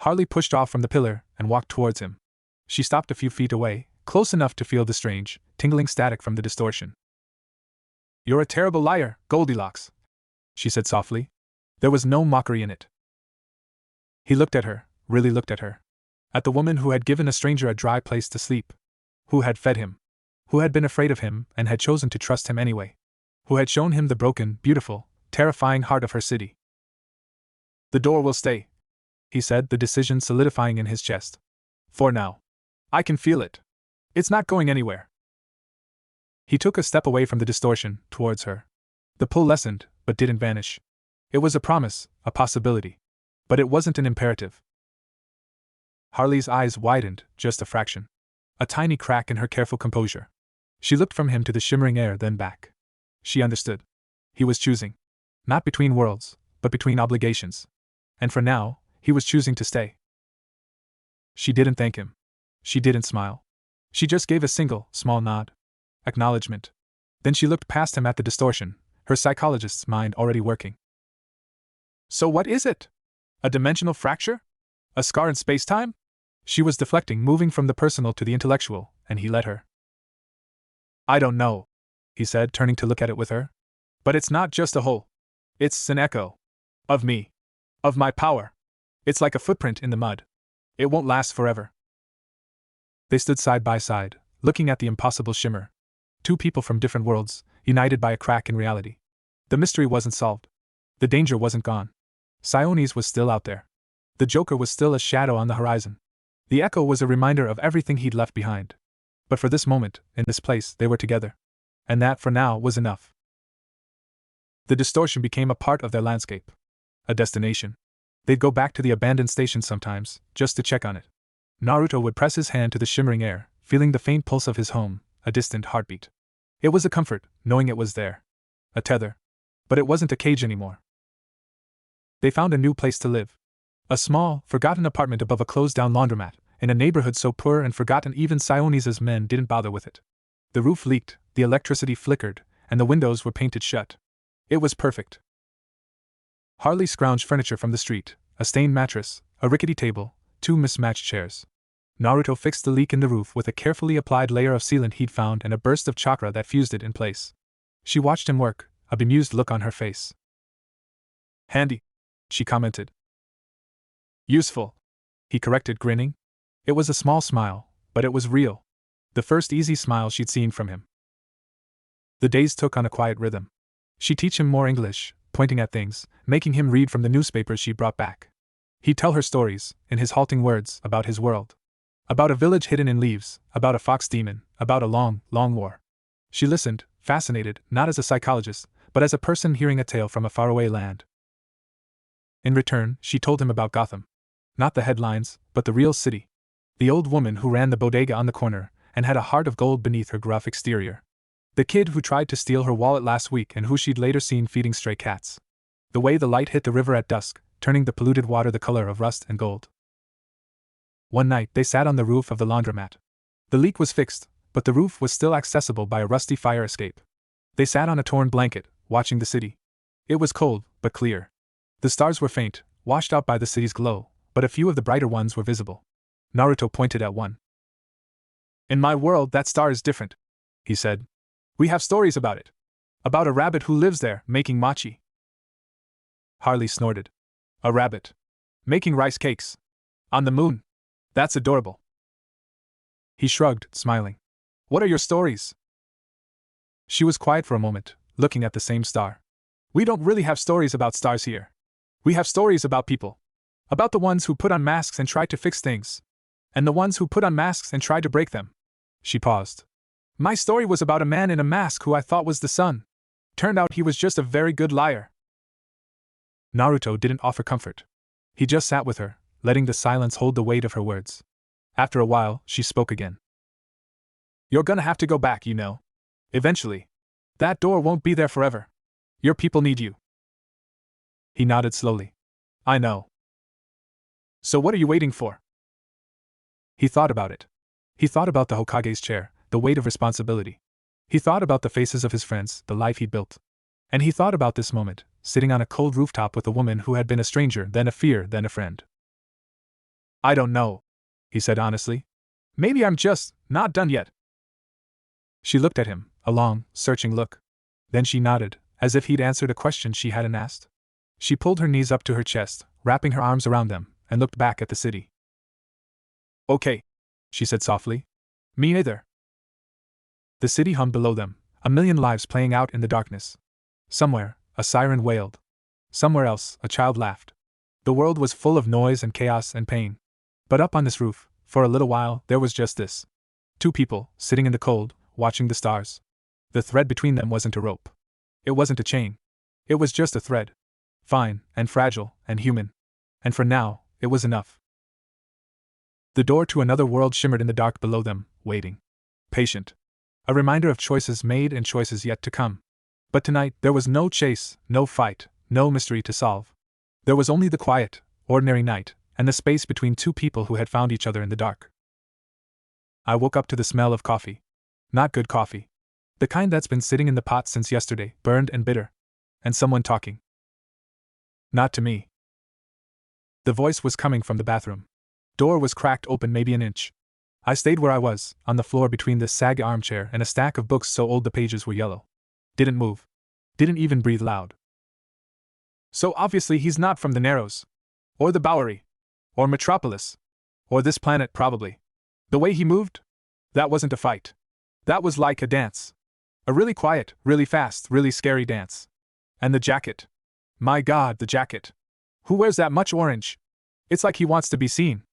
Harley pushed off from the pillar and walked towards him. She stopped a few feet away, close enough to feel the strange, tingling static from the distortion. "You're a terrible liar, Goldilocks," she said softly. There was no mockery in it. He looked at her, really looked at her. At the woman who had given a stranger a dry place to sleep. Who had fed him. Who had been afraid of him and had chosen to trust him anyway. Who had shown him the broken, beautiful, terrifying heart of her city. "The door will stay," he said, the decision solidifying in his chest. "For now. I can feel it. It's not going anywhere." He took a step away from the distortion, towards her. The pull lessened, but didn't vanish. It was a promise, a possibility. But it wasn't an imperative. Harley's eyes widened, just a fraction. A tiny crack in her careful composure. She looked from him to the shimmering air, then back. She understood. He was choosing. Not between worlds, but between obligations. And for now, he was choosing to stay. She didn't thank him. She didn't smile. She just gave a single, small nod. Acknowledgement. Then she looked past him at the distortion, her psychologist's mind already working. So what is it? A dimensional fracture? A scar in space-time? She was deflecting, moving from the personal to the intellectual, and he let her. I don't know, he said, turning to look at it with her. But it's not just a hole. It's an echo. Of me. Of my power. It's like a footprint in the mud. It won't last forever. They stood side by side, looking at the impossible shimmer. Two people from different worlds, united by a crack in reality. The mystery wasn't solved. The danger wasn't gone. Sionis was still out there. The Joker was still a shadow on the horizon. The echo was a reminder of everything he'd left behind. But for this moment, in this place, they were together. And that, for now, was enough. The distortion became a part of their landscape. A destination. They'd go back to the abandoned station sometimes, just to check on it. Naruto would press his hand to the shimmering air, feeling the faint pulse of his home, a distant heartbeat. It was a comfort, knowing it was there. A tether. But it wasn't a cage anymore. They found a new place to live. A small, forgotten apartment above a closed-down laundromat, in a neighborhood so poor and forgotten even Sionis' men didn't bother with it. The roof leaked, the electricity flickered, and the windows were painted shut. It was perfect. Harley scrounged furniture from the street, a stained mattress, a rickety table, two mismatched chairs. Naruto fixed the leak in the roof with a carefully applied layer of sealant he'd found and a burst of chakra that fused it in place. She watched him work, a bemused look on her face. Handy, she commented. Useful, he corrected, grinning. It was a small smile, but it was real. The first easy smile she'd seen from him. The days took on a quiet rhythm. She'd teach him more English, pointing at things, making him read from the newspapers she brought back. He'd tell her stories, in his halting words, about his world. About a village hidden in leaves, about a fox demon, about a long, long war. She listened, fascinated, not as a psychologist, but as a person hearing a tale from a faraway land. In return, she told him about Gotham. Not the headlines, but the real city. The old woman who ran the bodega on the corner, and had a heart of gold beneath her gruff exterior. The kid who tried to steal her wallet last week and who she'd later seen feeding stray cats. The way the light hit the river at dusk, turning the polluted water the color of rust and gold. One night they sat on the roof of the laundromat. The leak was fixed, but the roof was still accessible by a rusty fire escape. They sat on a torn blanket, watching the city. It was cold, but clear. The stars were faint, washed out by the city's glow, but a few of the brighter ones were visible. Naruto pointed at one. In my world, that star is different, he said. We have stories about it. About a rabbit who lives there, making mochi. Harley snorted. A rabbit. Making rice cakes. On the moon. That's adorable. He shrugged, smiling. What are your stories? She was quiet for a moment, looking at the same star. We don't really have stories about stars here. We have stories about people. About the ones who put on masks and tried to fix things. And the ones who put on masks and tried to break them. She paused. My story was about a man in a mask who I thought was the sun. Turned out he was just a very good liar. Naruto didn't offer comfort. He just sat with her, letting the silence hold the weight of her words. After a while, she spoke again. You're gonna have to go back, you know. Eventually. That door won't be there forever. Your people need you. He nodded slowly. I know. So what are you waiting for? He thought about it. He thought about the Hokage's chair, the weight of responsibility. He thought about the faces of his friends, the life he'd built. And he thought about this moment, sitting on a cold rooftop with a woman who had been a stranger, then a fear, then a friend. I don't know, he said honestly. Maybe I'm just not done yet. She looked at him, a long, searching look. Then she nodded, as if he'd answered a question she hadn't asked. She pulled her knees up to her chest, wrapping her arms around them, and looked back at the city. Okay, she said softly. Me neither. The city hummed below them, a million lives playing out in the darkness. Somewhere, a siren wailed. Somewhere else, a child laughed. The world was full of noise and chaos and pain. But up on this roof, for a little while, there was just this. Two people, sitting in the cold, watching the stars. The thread between them wasn't a rope. It wasn't a chain. It was just a thread. Fine, and fragile, and human. And for now, it was enough. The door to another world shimmered in the dark below them, waiting. Patient. A reminder of choices made and choices yet to come. But tonight, there was no chase, no fight, no mystery to solve. There was only the quiet, ordinary night, and the space between two people who had found each other in the dark. I woke up to the smell of coffee. Not good coffee. The kind that's been sitting in the pot since yesterday, burned and bitter. And someone talking. Not to me. The voice was coming from the bathroom. Door was cracked open maybe an inch. I stayed where I was, on the floor between the sag armchair and a stack of books so old the pages were yellow. Didn't move. Didn't even breathe loud. So obviously he's not from the Narrows. Or the Bowery. Or Metropolis. Or this planet, probably. The way he moved? That wasn't a fight. That was like a dance. A really quiet, really fast, really scary dance. And the jacket. My God, the jacket. Who wears that much orange? It's like he wants to be seen.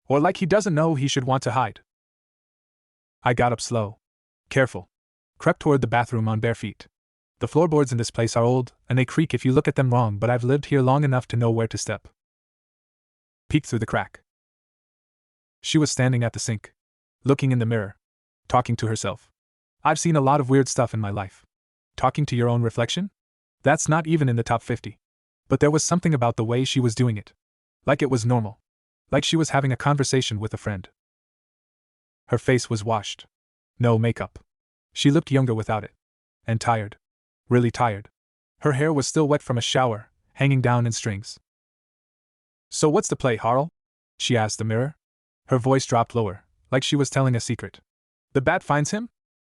Or like he doesn't know he should want to hide. I got up slow. Careful. Crept toward the bathroom on bare feet. The floorboards in this place are old, and they creak if you look at them wrong, but I've lived here long enough to know where to step. Peeked through the crack. She was standing at the sink. Looking in the mirror. Talking to herself. I've seen a lot of weird stuff in my life. Talking to your own reflection? That's not even in the top 50. But there was something about the way she was doing it. Like it was normal. Like she was having a conversation with a friend. Her face was washed. No makeup. She looked younger without it. And tired. Really tired. Her hair was still wet from a shower, hanging down in strings. So what's the play, Harl? She asked the mirror. Her voice dropped lower, like she was telling a secret. The bat finds him?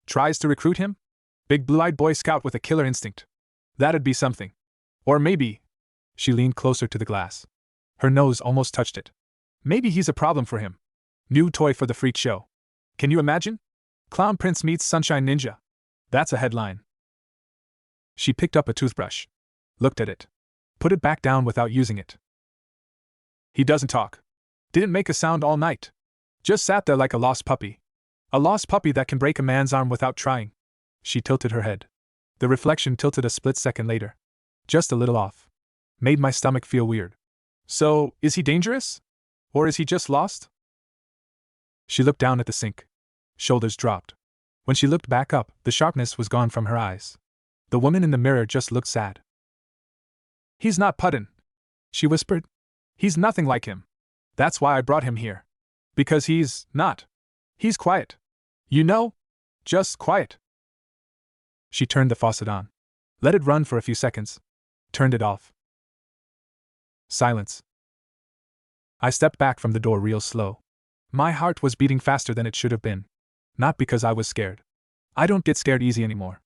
Tries to recruit him? Big blue-eyed Boy Scout with a killer instinct. That'd be something. Or maybe... She leaned closer to the glass. Her nose almost touched it. Maybe he's a problem for him. New toy for the freak show. Can you imagine? Clown Prince meets Sunshine Ninja. That's a headline. She picked up a toothbrush. Looked at it. Put it back down without using it. He doesn't talk. Didn't make a sound all night. Just sat there like a lost puppy. A lost puppy that can break a man's arm without trying. She tilted her head. The reflection tilted a split second later. Just a little off. Made my stomach feel weird. So, is he dangerous? Or is he just lost? She looked down at the sink. Shoulders dropped. When she looked back up, the sharpness was gone from her eyes. The woman in the mirror just looked sad. He's not Puddin', she whispered. He's nothing like him. That's why I brought him here. Because he's not. He's quiet. You know? Just quiet. She turned the faucet on. Let it run for a few seconds. Turned it off. Silence. I stepped back from the door real slow. My heart was beating faster than it should have been. Not because I was scared. I don't get scared easy anymore.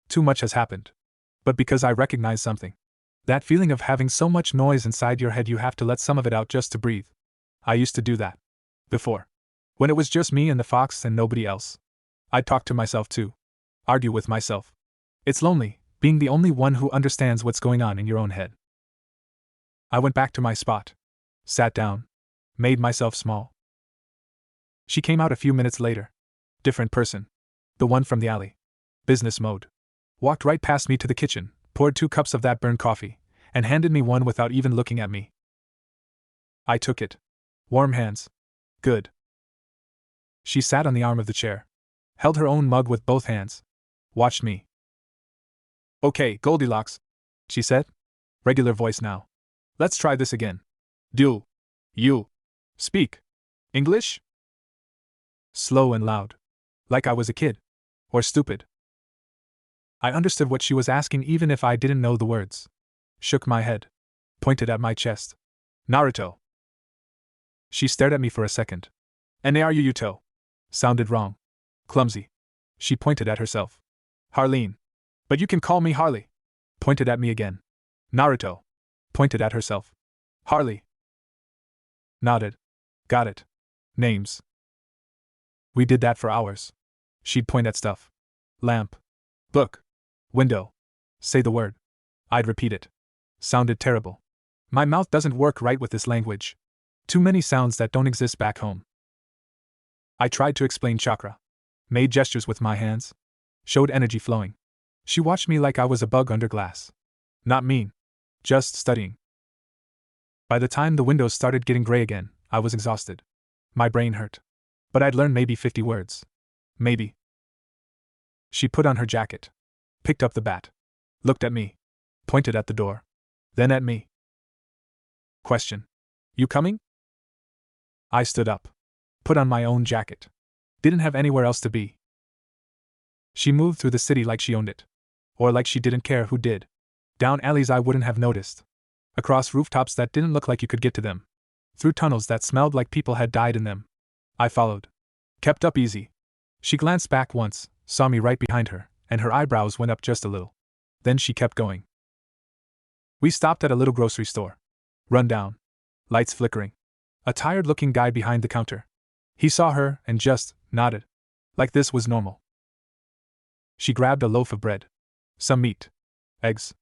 Too much has happened. But because I recognized something. That feeling of having so much noise inside your head you have to let some of it out just to breathe. I used to do that. Before. When it was just me and the fox and nobody else. I'd talk to myself too. Argue with myself. It's lonely, being the only one who understands what's going on in your own head. I went back to my spot. Sat down. Made myself small. She came out a few minutes later. Different person. The one from the alley. Business mode. Walked right past me to the kitchen, poured 2 cups of that burned coffee, and handed me one without even looking at me. I took it. Warm hands. Good. She sat on the arm of the chair. Held her own mug with both hands. Watched me. Okay, Goldilocks, she said. Regular voice now. Let's try this again. Do you speak English? Slow and loud. Like I was a kid. Or stupid. I understood what she was asking even if I didn't know the words. Shook my head. Pointed at my chest. Naruto. She stared at me for a second. Naruto. Sounded wrong. Clumsy. She pointed at herself. Harleen. But you can call me Harley. Pointed at me again. Naruto. Pointed at herself. Harley. Nodded. Got it. Names. We did that for hours. She'd point at stuff. Lamp. Book. Window. Say the word. I'd repeat it. Sounded terrible. My mouth doesn't work right with this language. Too many sounds that don't exist back home. I tried to explain chakra. Made gestures with my hands. Showed energy flowing. She watched me like I was a bug under glass. Not mean. Just studying. By the time the windows started getting gray again, I was exhausted. My brain hurt. But I'd learned maybe 50 words. Maybe. She put on her jacket. Picked up the bat. Looked at me. Pointed at the door. Then at me. Question. You coming? I stood up. Put on my own jacket. Didn't have anywhere else to be. She moved through the city like she owned it. Or like she didn't care who did. Down alleys I wouldn't have noticed. Across rooftops that didn't look like you could get to them. Through tunnels that smelled like people had died in them. I followed. Kept up easy. She glanced back once, saw me right behind her, and her eyebrows went up just a little. Then she kept going. We stopped at a little grocery store. Run down. Lights flickering. A tired-looking guy behind the counter. He saw her and just nodded. Like this was normal. She grabbed a loaf of bread. Some meat. Eggs.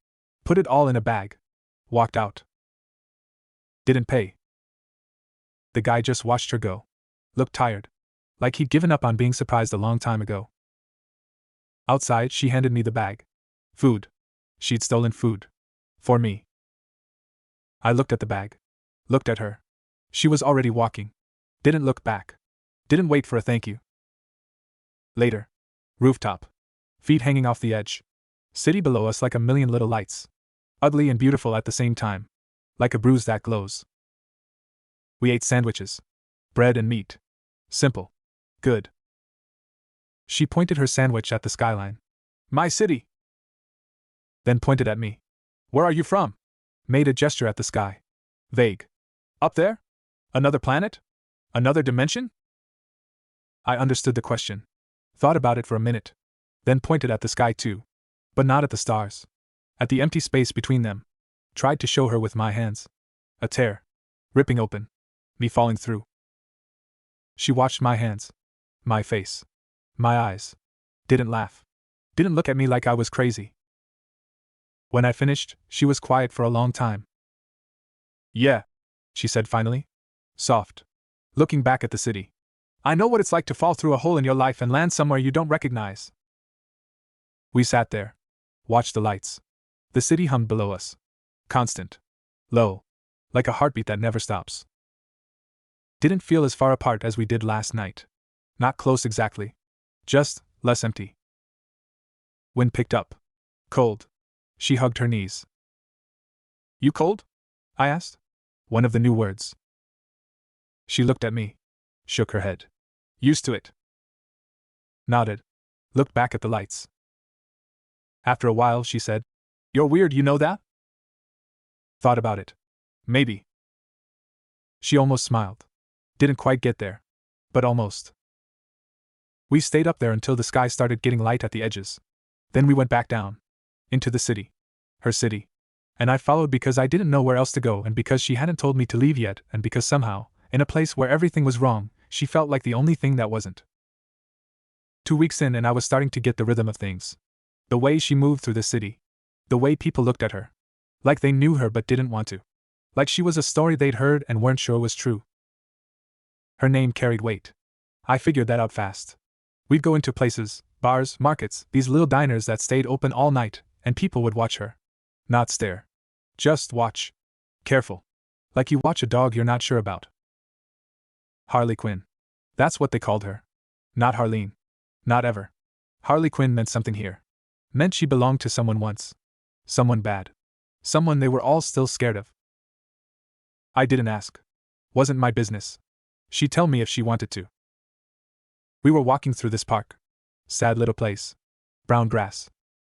Put it all in a bag. Walked out. Didn't pay. The guy just watched her go. Looked tired. Like he'd given up on being surprised a long time ago. Outside, she handed me the bag. Food. She'd stolen food. For me. I looked at the bag. Looked at her. She was already walking. Didn't look back. Didn't wait for a thank you. Later. Rooftop. Feet hanging off the edge. City below us like a million little lights. Ugly and beautiful at the same time. Like a bruise that glows. We ate sandwiches. Bread and meat. Simple. Good. She pointed her sandwich at the skyline. My city! Then pointed at me. Where are you from? Made a gesture at the sky. Vague. Up there? Another planet? Another dimension? I understood the question. Thought about it for a minute. Then pointed at the sky too. But not at the stars. At the empty space between them. Tried to show her with my hands. A tear. Ripping open. Me falling through. She watched my hands. My face. My eyes. Didn't laugh. Didn't look at me like I was crazy. When I finished, she was quiet for a long time. Yeah, she said finally. Soft. Looking back at the city. I know what it's like to fall through a hole in your life and land somewhere you don't recognize. We sat there. Watched the lights. The city hummed below us. Constant. Low. Like a heartbeat that never stops. Didn't feel as far apart as we did last night. Not close exactly. Just less empty. Wind picked up. Cold. She hugged her knees. You cold? I asked. One of the new words. She looked at me. Shook her head. Used to it. Nodded. Looked back at the lights. After a while, she said, You're weird, you know that? Thought about it. Maybe. She almost smiled. Didn't quite get there. But almost. We stayed up there until the sky started getting light at the edges. Then we went back down. Into the city. Her city. And I followed because I didn't know where else to go, and because she hadn't told me to leave yet, and because somehow, in a place where everything was wrong, she felt like the only thing that wasn't. 2 weeks in and I was starting to get the rhythm of things. The way she moved through the city. The way people looked at her. Like they knew her but didn't want to. Like she was a story they'd heard and weren't sure was true. Her name carried weight. I figured that out fast. We'd go into places, bars, markets, these little diners that stayed open all night, and people would watch her. Not stare. Just watch. Careful. Like you watch a dog you're not sure about. Harley Quinn. That's what they called her. Not Harleen. Not ever. Harley Quinn meant something here. Meant she belonged to someone once. Someone bad. Someone they were all still scared of. I didn't ask. Wasn't my business. She'd tell me if she wanted to. We were walking through this park. Sad little place. Brown grass.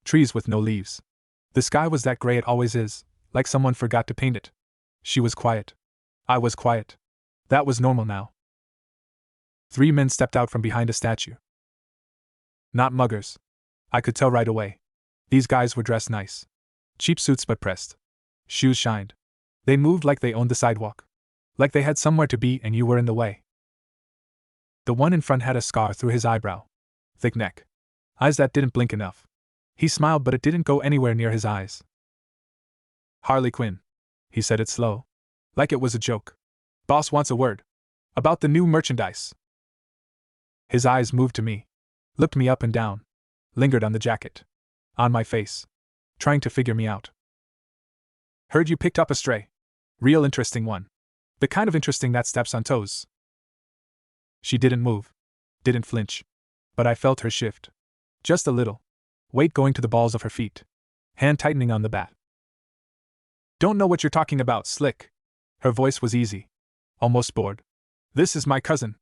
Trees with no leaves. The sky was that gray it always is, like someone forgot to paint it. She was quiet. I was quiet. That was normal now. 3 men stepped out from behind a statue. Not muggers. I could tell right away. These guys were dressed nice. Cheap suits but pressed. Shoes shined. They moved like they owned the sidewalk. Like they had somewhere to be and you were in the way. The one in front had a scar through his eyebrow. Thick neck. Eyes that didn't blink enough. He smiled but it didn't go anywhere near his eyes. Harley Quinn. He said it slow. Like it was a joke. Boss wants a word. About the new merchandise. His eyes moved to me. Looked me up and down. Lingered on the jacket. On my face. Trying to figure me out. Heard you picked up a stray. Real interesting one. The kind of interesting that steps on toes. She didn't move. Didn't flinch. But I felt her shift. Just a little. Weight going to the balls of her feet. hand tightening on the bat. Don't know what you're talking about, Slick. Her voice was easy, almost bored. This is my cousin.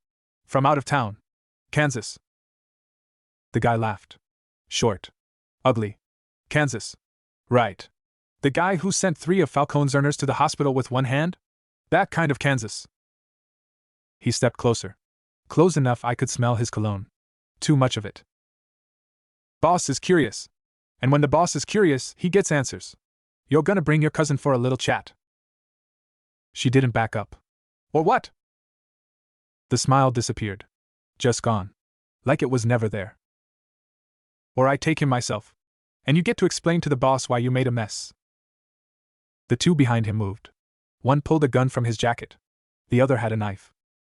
From out of town. Kansas. The guy laughed. Short. Ugly. Kansas. Right. The guy who sent 3 of Falcone's earners to the hospital with one hand? That kind of Kansas. He stepped closer. Close enough I could smell his cologne. Too much of it. Boss is curious. And when the boss is curious, he gets answers. You're gonna bring your cousin for a little chat. She didn't back up. Or what? The smile disappeared. Just gone. Like it was never there. Or I take him myself. And you get to explain to the boss why you made a mess. The 2 behind him moved. One pulled a gun from his jacket. The other had a knife.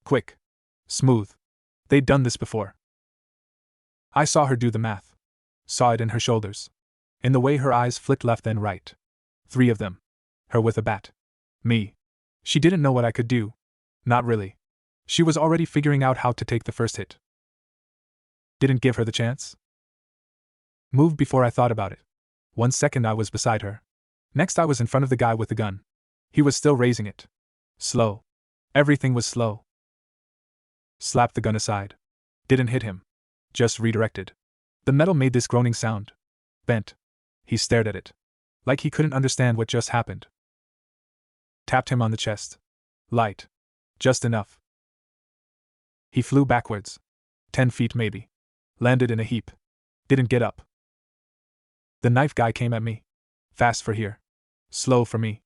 Quick. Smooth. They'd done this before. I saw her do the math. Saw it in her shoulders. In the way her eyes flicked left and right. 3 of them. Her with a bat. Me. She didn't know what I could do. Not really. She was already figuring out how to take the first hit. Didn't give her the chance? Moved before I thought about it. 1 second I was beside her. Next I was in front of the guy with the gun. He was still raising it. Slow. Everything was slow. Slapped the gun aside. Didn't hit him. Just redirected. The metal made this groaning sound. Bent. He stared at it. Like he couldn't understand what just happened. Tapped him on the chest. Light. Just enough. He flew backwards. 10 feet maybe. Landed in a heap. Didn't get up. The knife guy came at me. Fast for here. Slow for me.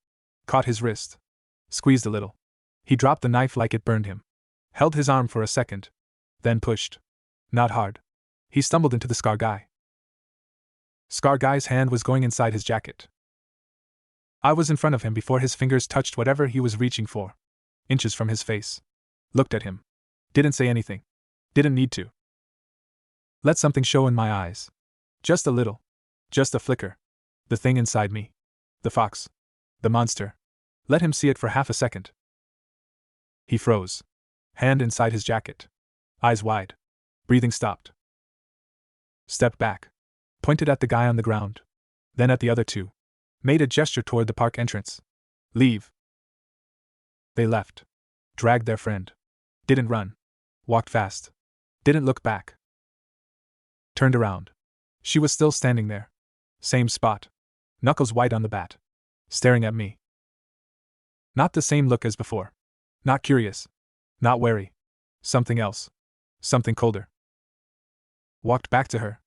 Caught his wrist. Squeezed a little. He dropped the knife like it burned him. Held his arm for a second. Then pushed. Not hard. He stumbled into the Scar guy. Scar guy's hand was going inside his jacket. I was in front of him before his fingers touched whatever he was reaching for. Inches from his face. Looked at him. Didn't say anything. Didn't need to. Let something show in my eyes. Just a little. Just a flicker. The thing inside me. The fox. The monster. Let him see it for half a second. He froze. Hand inside his jacket. Eyes wide. Breathing stopped. Stepped back. Pointed at the guy on the ground. Then at the other 2. Made a gesture toward the park entrance. Leave. They left. Dragged their friend. Didn't run. Walked fast. Didn't look back. Turned around. She was still standing there. Same spot. Knuckles white on the bat. Staring at me. Not the same look as before. Not curious. Not wary. Something else. Something colder. Walked back to her.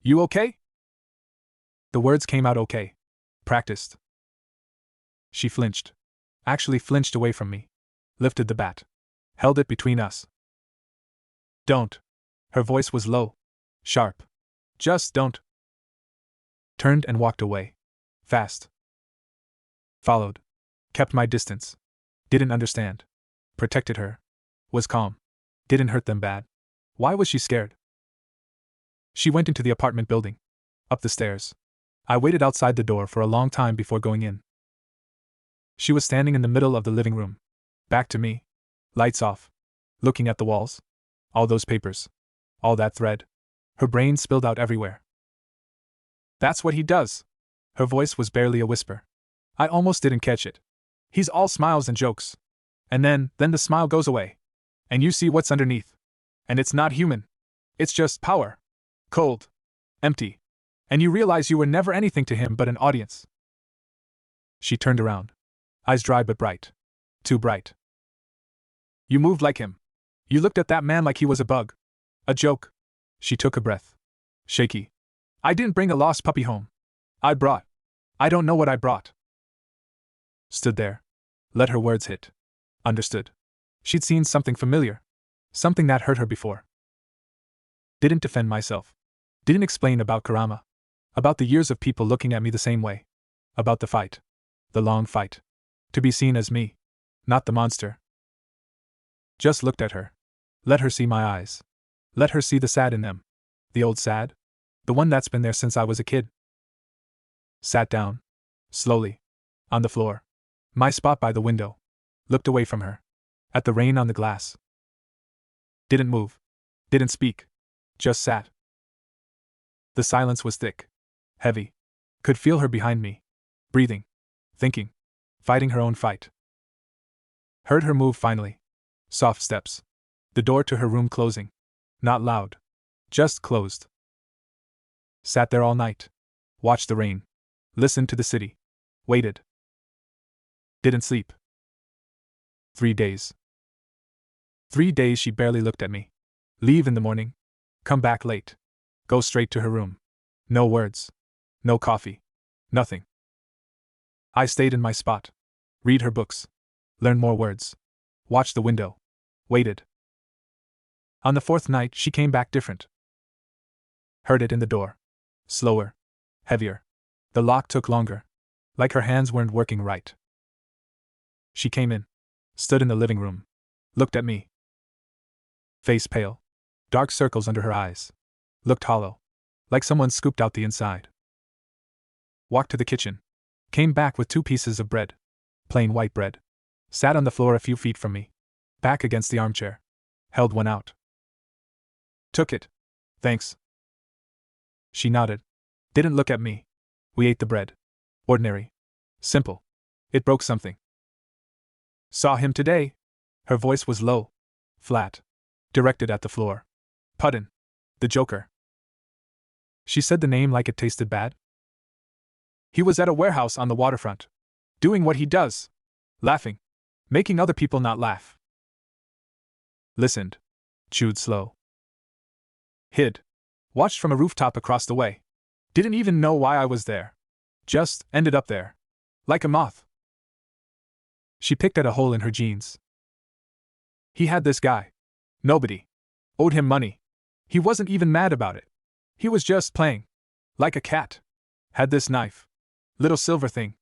You okay? The words came out okay. Practiced. She flinched. Actually flinched away from me. Lifted the bat. Held it between us. Don't. Her voice was low. Sharp. Just don't. Turned and walked away. Fast. Followed. Kept my distance. Didn't understand. Protected her. Was calm. Didn't hurt them bad. Why was she scared? She went into the apartment building. Up the stairs. I waited outside the door for a long time before going in. She was standing in the middle of the living room. Back to me. Lights off. Looking at the walls. All those papers. All that thread. Her brain spilled out everywhere. That's what he does. Her voice was barely a whisper. I almost didn't catch it. He's all smiles and jokes. And then the smile goes away. And you see what's underneath. And it's not human. It's just power. Cold. Empty. And you realize you were never anything to him but an audience. She turned around. Eyes dry but bright. Too bright. You moved like him. You looked at that man like he was a bug. A joke. She took a breath. Shaky. I didn't bring a lost puppy home. I don't know what I brought. Stood there. Let her words hit. Understood. She'd seen something familiar. Something that hurt her before. Didn't defend myself. Didn't explain about Kurama. About the years of people looking at me the same way. About the fight. The long fight. To be seen as me. Not the monster. Just looked at her. Let her see my eyes. Let her see the sad in them. The old sad? The one that's been there since I was a kid. Sat down. Slowly. On the floor. My spot by the window. Looked away from her. At the rain on the glass. Didn't move. Didn't speak. Just sat. The silence was thick. Heavy. Could feel her behind me. Breathing. Thinking. Fighting her own fight. Heard her move finally. Soft steps. The door to her room closing. Not loud. Just closed. Sat there all night. Watched the rain. Listened to the city. Waited. Didn't sleep. 3 days. 3 days she barely looked at me. Leave in the morning. Come back late. Go straight to her room. No words. No coffee. Nothing. I stayed in my spot. Read her books. Learn more words. Watch the window. Waited. On the 4th night she came back different. Heard it in the door. Slower. Heavier. The lock took longer. Like her hands weren't working right. She came in. Stood in the living room. Looked at me. Face pale. Dark circles under her eyes. Looked hollow. Like someone scooped out the inside. Walked to the kitchen. Came back with 2 pieces of bread. Plain white bread. Sat on the floor a few feet from me. Back against the armchair. Held one out. Took it. Thanks. She nodded. Didn't look at me. We ate the bread. Ordinary. Simple. It broke something. Saw him today. Her voice was low. Flat. Directed at the floor. Puddin'. The Joker. She said the name like it tasted bad. He was at a warehouse on the waterfront. Doing what he does. Laughing. Making other people not laugh. Listened. Chewed slow. Hid. Watched from a rooftop across the way. Didn't even know why I was there. Just ended up there. Like a moth. She picked at a hole in her jeans. He had this guy. Nobody. Owed him money. He wasn't even mad about it. He was just playing. Like a cat. Had this knife. Little silver thing.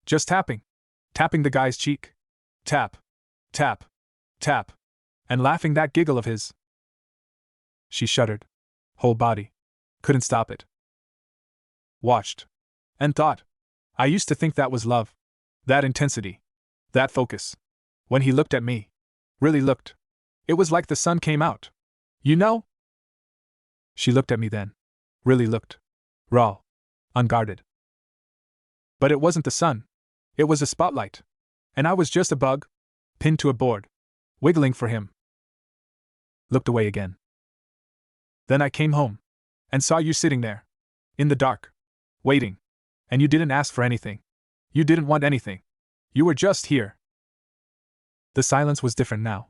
Just tapping. Tapping the guy's cheek. Tap. Tap. Tap. And laughing that giggle of his. She shuddered. Whole body. Couldn't stop it. Watched. And thought. I used to think that was love. That intensity. That focus. When he looked at me. Really looked. It was like the sun came out. You know? She looked at me then. Really looked. Raw. Unguarded. But it wasn't the sun. It was a spotlight. And I was just a bug. Pinned to a board. Wiggling for him. Looked away again. Then I came home. And saw you sitting there. In the dark. Waiting. And you didn't ask for anything. You didn't want anything. You were just here. The silence was different now.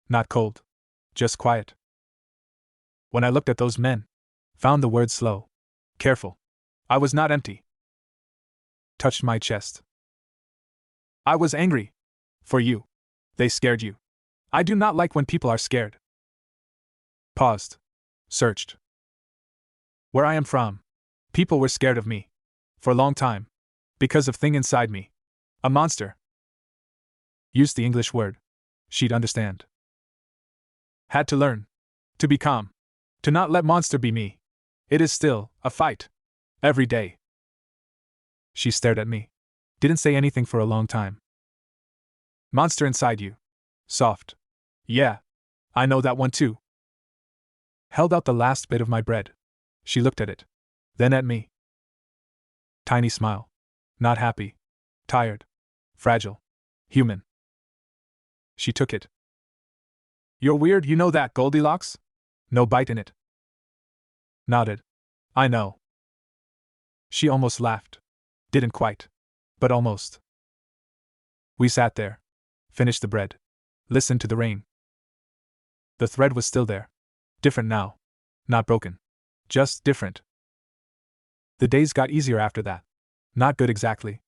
Not cold. Just quiet. When I looked at those men. Found the words slow. Careful. I was not empty. Touched my chest. I was angry. For you. They scared you. I do not like when people are scared. Paused. Searched. Where I am from. People were scared of me. For a long time. Because of thing inside me. A monster. Used the English word. She'd understand. Had to learn. To be calm. To not let monster be me. It is still a fight. Every day. She stared at me. Didn't say anything for a long time. Monster inside you. Soft. Yeah. I know that one too. Held out the last bit of my bread. She looked at it. Then at me. Tiny smile. Not happy. Tired. Fragile. Human. She took it. You're weird, you know that, Goldilocks? No bite in it. Nodded. I know. She almost laughed. Didn't quite. But almost. We sat there. Finished the bread. Listened to the rain. The thread was still there. Different now. Not broken. Just different. The days got easier after that. Not good exactly.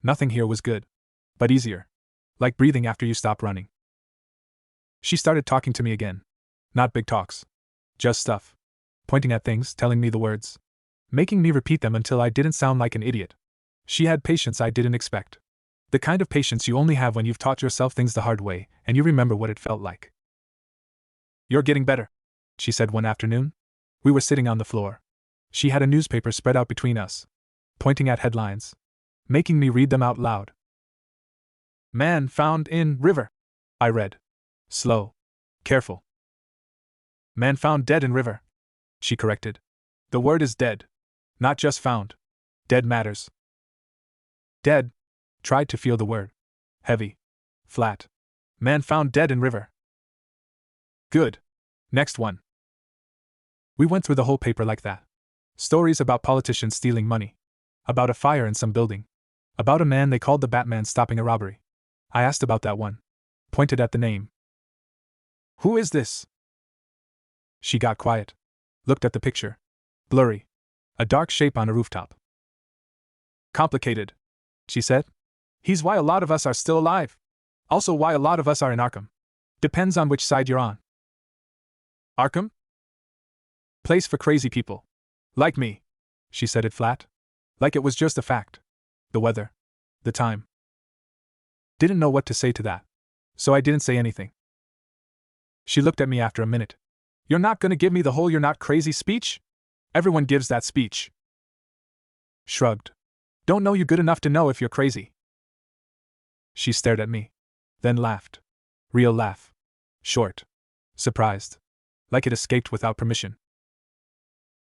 Nothing here was good. But easier. Like breathing after you stop running. She started talking to me again. Not big talks. Just stuff. Pointing at things, telling me the words. Making me repeat them until I didn't sound like an idiot. She had patience I didn't expect. The kind of patience you only have when you've taught yourself things the hard way, and you remember what it felt like. You're getting better, she said one afternoon. We were sitting on the floor. She had a newspaper spread out between us. Pointing at headlines. Making me read them out loud. Man found in river. I read. Slow. Careful. Man found dead in river. She corrected. The word is dead. Not just found. Dead matters. Dead. Tried to feel the word. Heavy. Flat. Man found dead in river. Good. Next one. We went through the whole paper like that. Stories about politicians stealing money. About a fire in some building. About a man they called the Batman stopping a robbery. I asked about that one. Pointed at the name. Who is this? She got quiet. Looked at the picture. Blurry. A dark shape on a rooftop. Complicated, she said. He's why a lot of us are still alive. Also why a lot of us are in Arkham. Depends on which side you're on. Arkham? Place for crazy people. Like me. She said it flat. Like it was just a fact. The weather. The time. Didn't know what to say to that. So I didn't say anything. She looked at me after a minute. You're not gonna give me the whole "you're not crazy" speech? Everyone gives that speech. Shrugged. Don't know you good enough to know if you're crazy. She stared at me. Then laughed. Real laugh. Short. Surprised. Like it escaped without permission.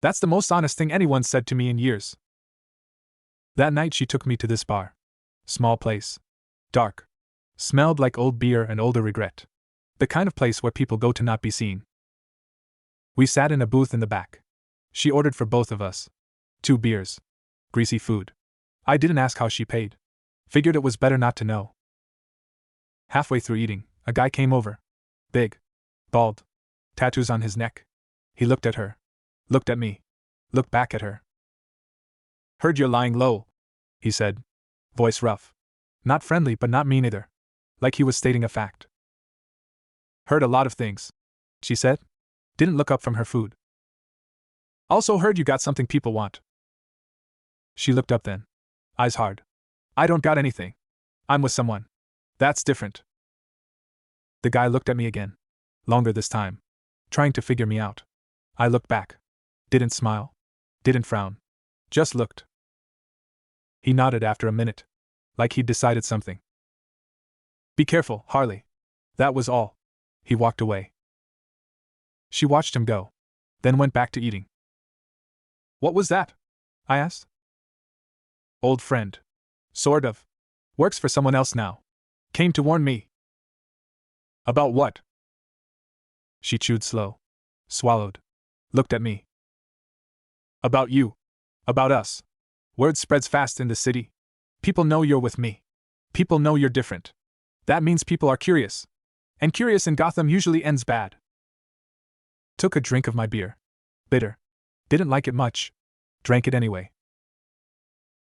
That's the most honest thing anyone said to me in years. That night she took me to this bar. Small place. Dark. Smelled like old beer and older regret. The kind of place where people go to not be seen. We sat in a booth in the back. She ordered for both of us. 2 beers. Greasy food. I didn't ask how she paid. Figured it was better not to know. Halfway through eating, a guy came over. Big. Bald. Tattoos on his neck. He looked at her. Looked at me. Looked back at her. Heard you're lying low, he said. Voice rough. Not friendly but not mean either. Like he was stating a fact. Heard a lot of things, she said. Didn't look up from her food. Also heard you got something people want. She looked up then. Eyes hard. I don't got anything. I'm with someone. That's different. The guy looked at me again. Longer this time. Trying to figure me out. I looked back. Didn't smile. Didn't frown. Just looked. He nodded after a minute. Like he'd decided something. Be careful, Harley. That was all. He walked away. She watched him go. Then went back to eating. What was that? I asked. Old friend. Sort of. Works for someone else now. Came to warn me. About what? She chewed slow. Swallowed. Looked at me. About you. About us. Word spreads fast in the city. People know you're with me. People know you're different. That means people are curious. And curious in Gotham usually ends bad. Took a drink of my beer. Bitter. Didn't like it much. Drank it anyway.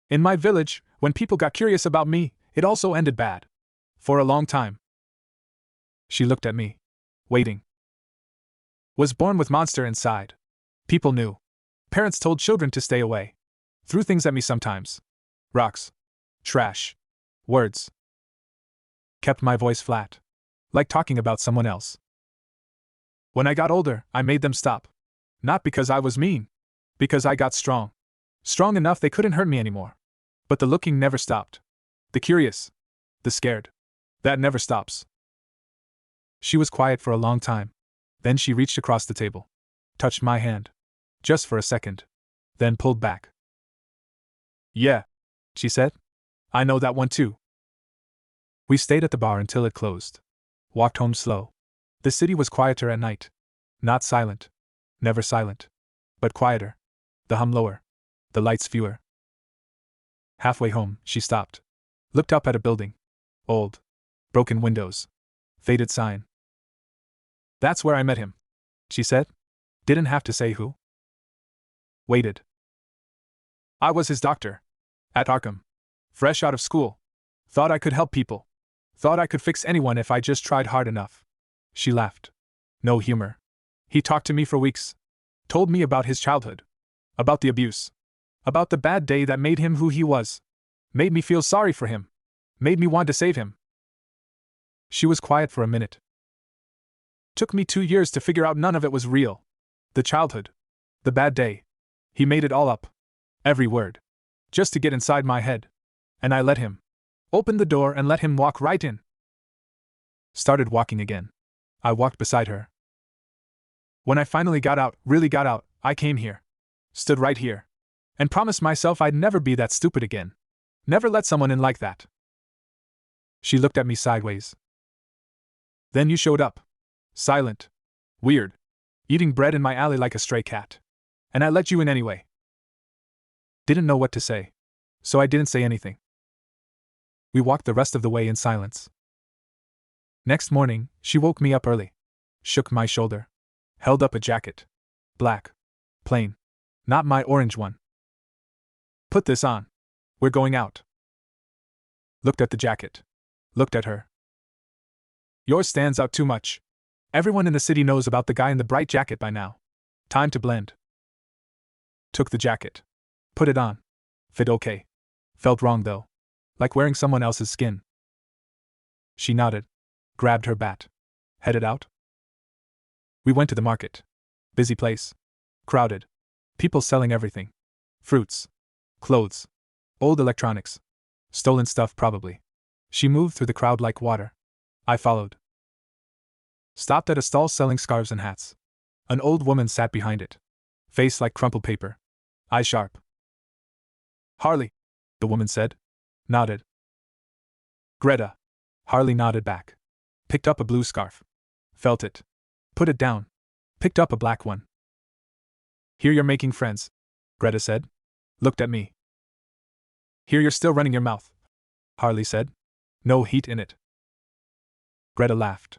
In my village, when people got curious about me, it also ended bad. For a long time. She looked at me. Waiting. Was born with monster inside. People knew. Parents told children to stay away. Threw things at me sometimes. Rocks. Trash. Words. Kept my voice flat. Like talking about someone else. When I got older, I made them stop. Not because I was mean. Because I got strong. Strong enough they couldn't hurt me anymore. But the looking never stopped. The curious. The scared. That never stops. She was quiet for a long time. Then she reached across the table. Touched my hand. Just for a second. Then pulled back. Yeah, she said. I know that one too. We stayed at the bar until it closed. Walked home slow. The city was quieter at night. Not silent. Never silent. But quieter. The hum lower. The lights fewer. Halfway home, she stopped. Looked up at a building. Old. Broken windows. Faded sign. That's where I met him, she said. Didn't have to say who. Waited. I was his doctor. At Arkham. Fresh out of school. Thought I could help people. Thought I could fix anyone if I just tried hard enough. She laughed. No humor. He talked to me for weeks. Told me about his childhood. About the abuse. About the bad day that made him who he was. Made me feel sorry for him. Made me want to save him. She was quiet for a minute. Took me 2 years to figure out none of it was real. The childhood. The bad day. He made it all up. Every word. Just to get inside my head. And I let him. Opened the door and let him walk right in. Started walking again. I walked beside her. When I finally got out, really got out, I came here. Stood right here. And promised myself I'd never be that stupid again. Never let someone in like that. She looked at me sideways. Then you showed up. Silent. Weird. Eating bread in my alley like a stray cat. And I let you in anyway. Didn't know what to say. So I didn't say anything. We walked the rest of the way in silence. Next morning, she woke me up early. Shook my shoulder. Held up a jacket. Black. Plain. Not my orange one. Put this on. We're going out. Looked at the jacket. Looked at her. Yours stands out too much. Everyone in the city knows about the guy in the bright jacket by now. Time to blend. Took the jacket. Put it on. Fit okay. Felt wrong though. Like wearing someone else's skin. She nodded. Grabbed her bat. Headed out. We went to the market. Busy place. Crowded. People selling everything. Fruits. Clothes. Old electronics. Stolen stuff probably. She moved through the crowd like water. I followed. Stopped at a stall selling scarves and hats. An old woman sat behind it. Face like crumpled paper. Eyes sharp. Harley, the woman said. Nodded. Greta. Harley nodded back. Picked up a blue scarf. Felt it. Put it down. Picked up a black one. Here you're making friends, Greta said. Looked at me. Here you're still running your mouth, Harley said. No heat in it. Greta laughed.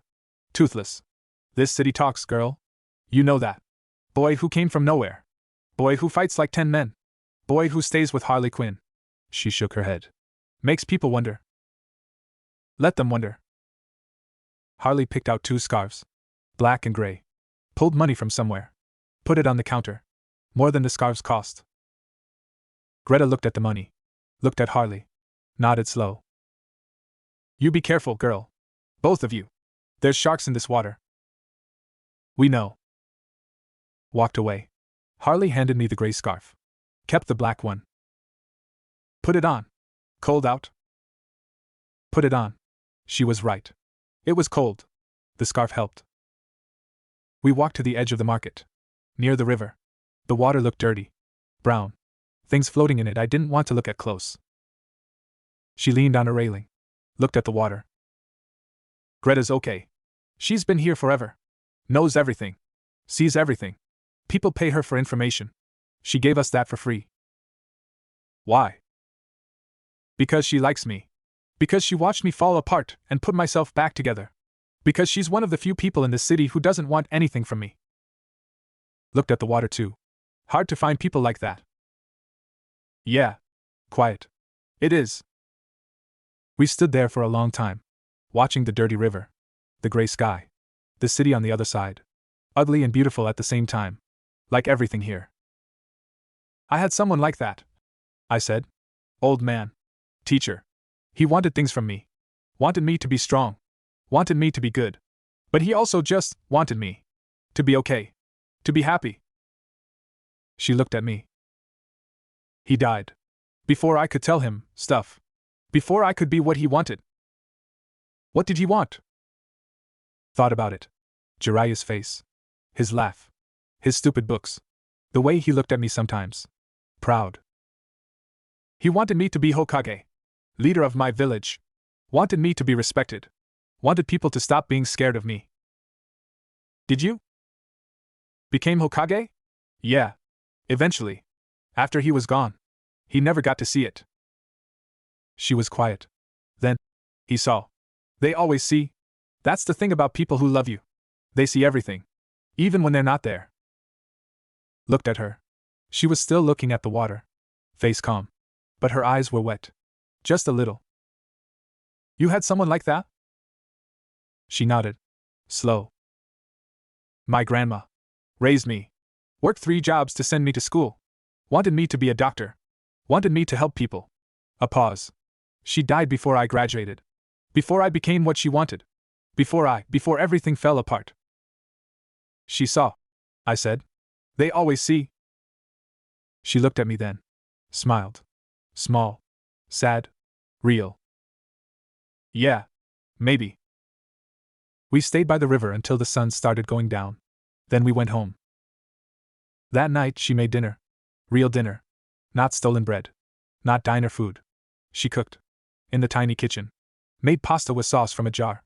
Toothless. This city talks, girl. You know that. Boy who came from nowhere. Boy who fights like 10 men. Boy who stays with Harley Quinn. She shook her head. Makes people wonder. Let them wonder. Harley picked out 2 scarves. Black and gray. Pulled money from somewhere. Put it on the counter. More than the scarves cost. Greta looked at the money. Looked at Harley. Nodded slow. You be careful, girl. Both of you. There's sharks in this water. We know. Walked away. Harley handed me the gray scarf. Kept the black one. Put it on. Cold out? Put it on. She was right. It was cold. The scarf helped. We walked to the edge of the market. Near the river. The water looked dirty. Brown. Things floating in it I didn't want to look at close. She leaned on a railing. Looked at the water. Greta's okay. She's been here forever. Knows everything. Sees everything. People pay her for information. She gave us that for free. Why? Because she likes me. Because she watched me fall apart and put myself back together. Because she's one of the few people in this city who doesn't want anything from me. Looked at the water too. Hard to find people like that. Yeah. Quiet. It is. We stood there for a long time. Watching the dirty river. The gray sky. The city on the other side. Ugly and beautiful at the same time. Like everything here. I had someone like that. I said. Old man. Teacher. He wanted things from me. Wanted me to be strong. Wanted me to be good. But he also just wanted me. To be okay. To be happy. She looked at me. He died. Before I could tell him stuff. Before I could be what he wanted. What did he want? Thought about it. Jiraiya's face. His laugh. His stupid books. The way he looked at me sometimes. Proud. He wanted me to be Hokage. Leader of my village. Wanted me to be respected. Wanted people to stop being scared of me. Did you? Became Hokage? Yeah. Eventually. After he was gone. He never got to see it. She was quiet. Then, he saw. They always see. That's the thing about people who love you. They see everything. Even when they're not there. Looked at her. She was still looking at the water. Face calm. But her eyes were wet. Just a little. You had someone like that? She nodded. Slow. My grandma. Raised me. Worked 3 jobs to send me to school. Wanted me to be a doctor. Wanted me to help people. A pause. She died before I graduated. Before I became what she wanted. Before everything fell apart. She saw. I said. They always see. She looked at me then. Smiled. Small. Sad. Real. Yeah. Maybe. We stayed by the river until the sun started going down. Then we went home. That night she made dinner. Real dinner. Not stolen bread. Not diner food. She cooked. In the tiny kitchen. Made pasta with sauce from a jar.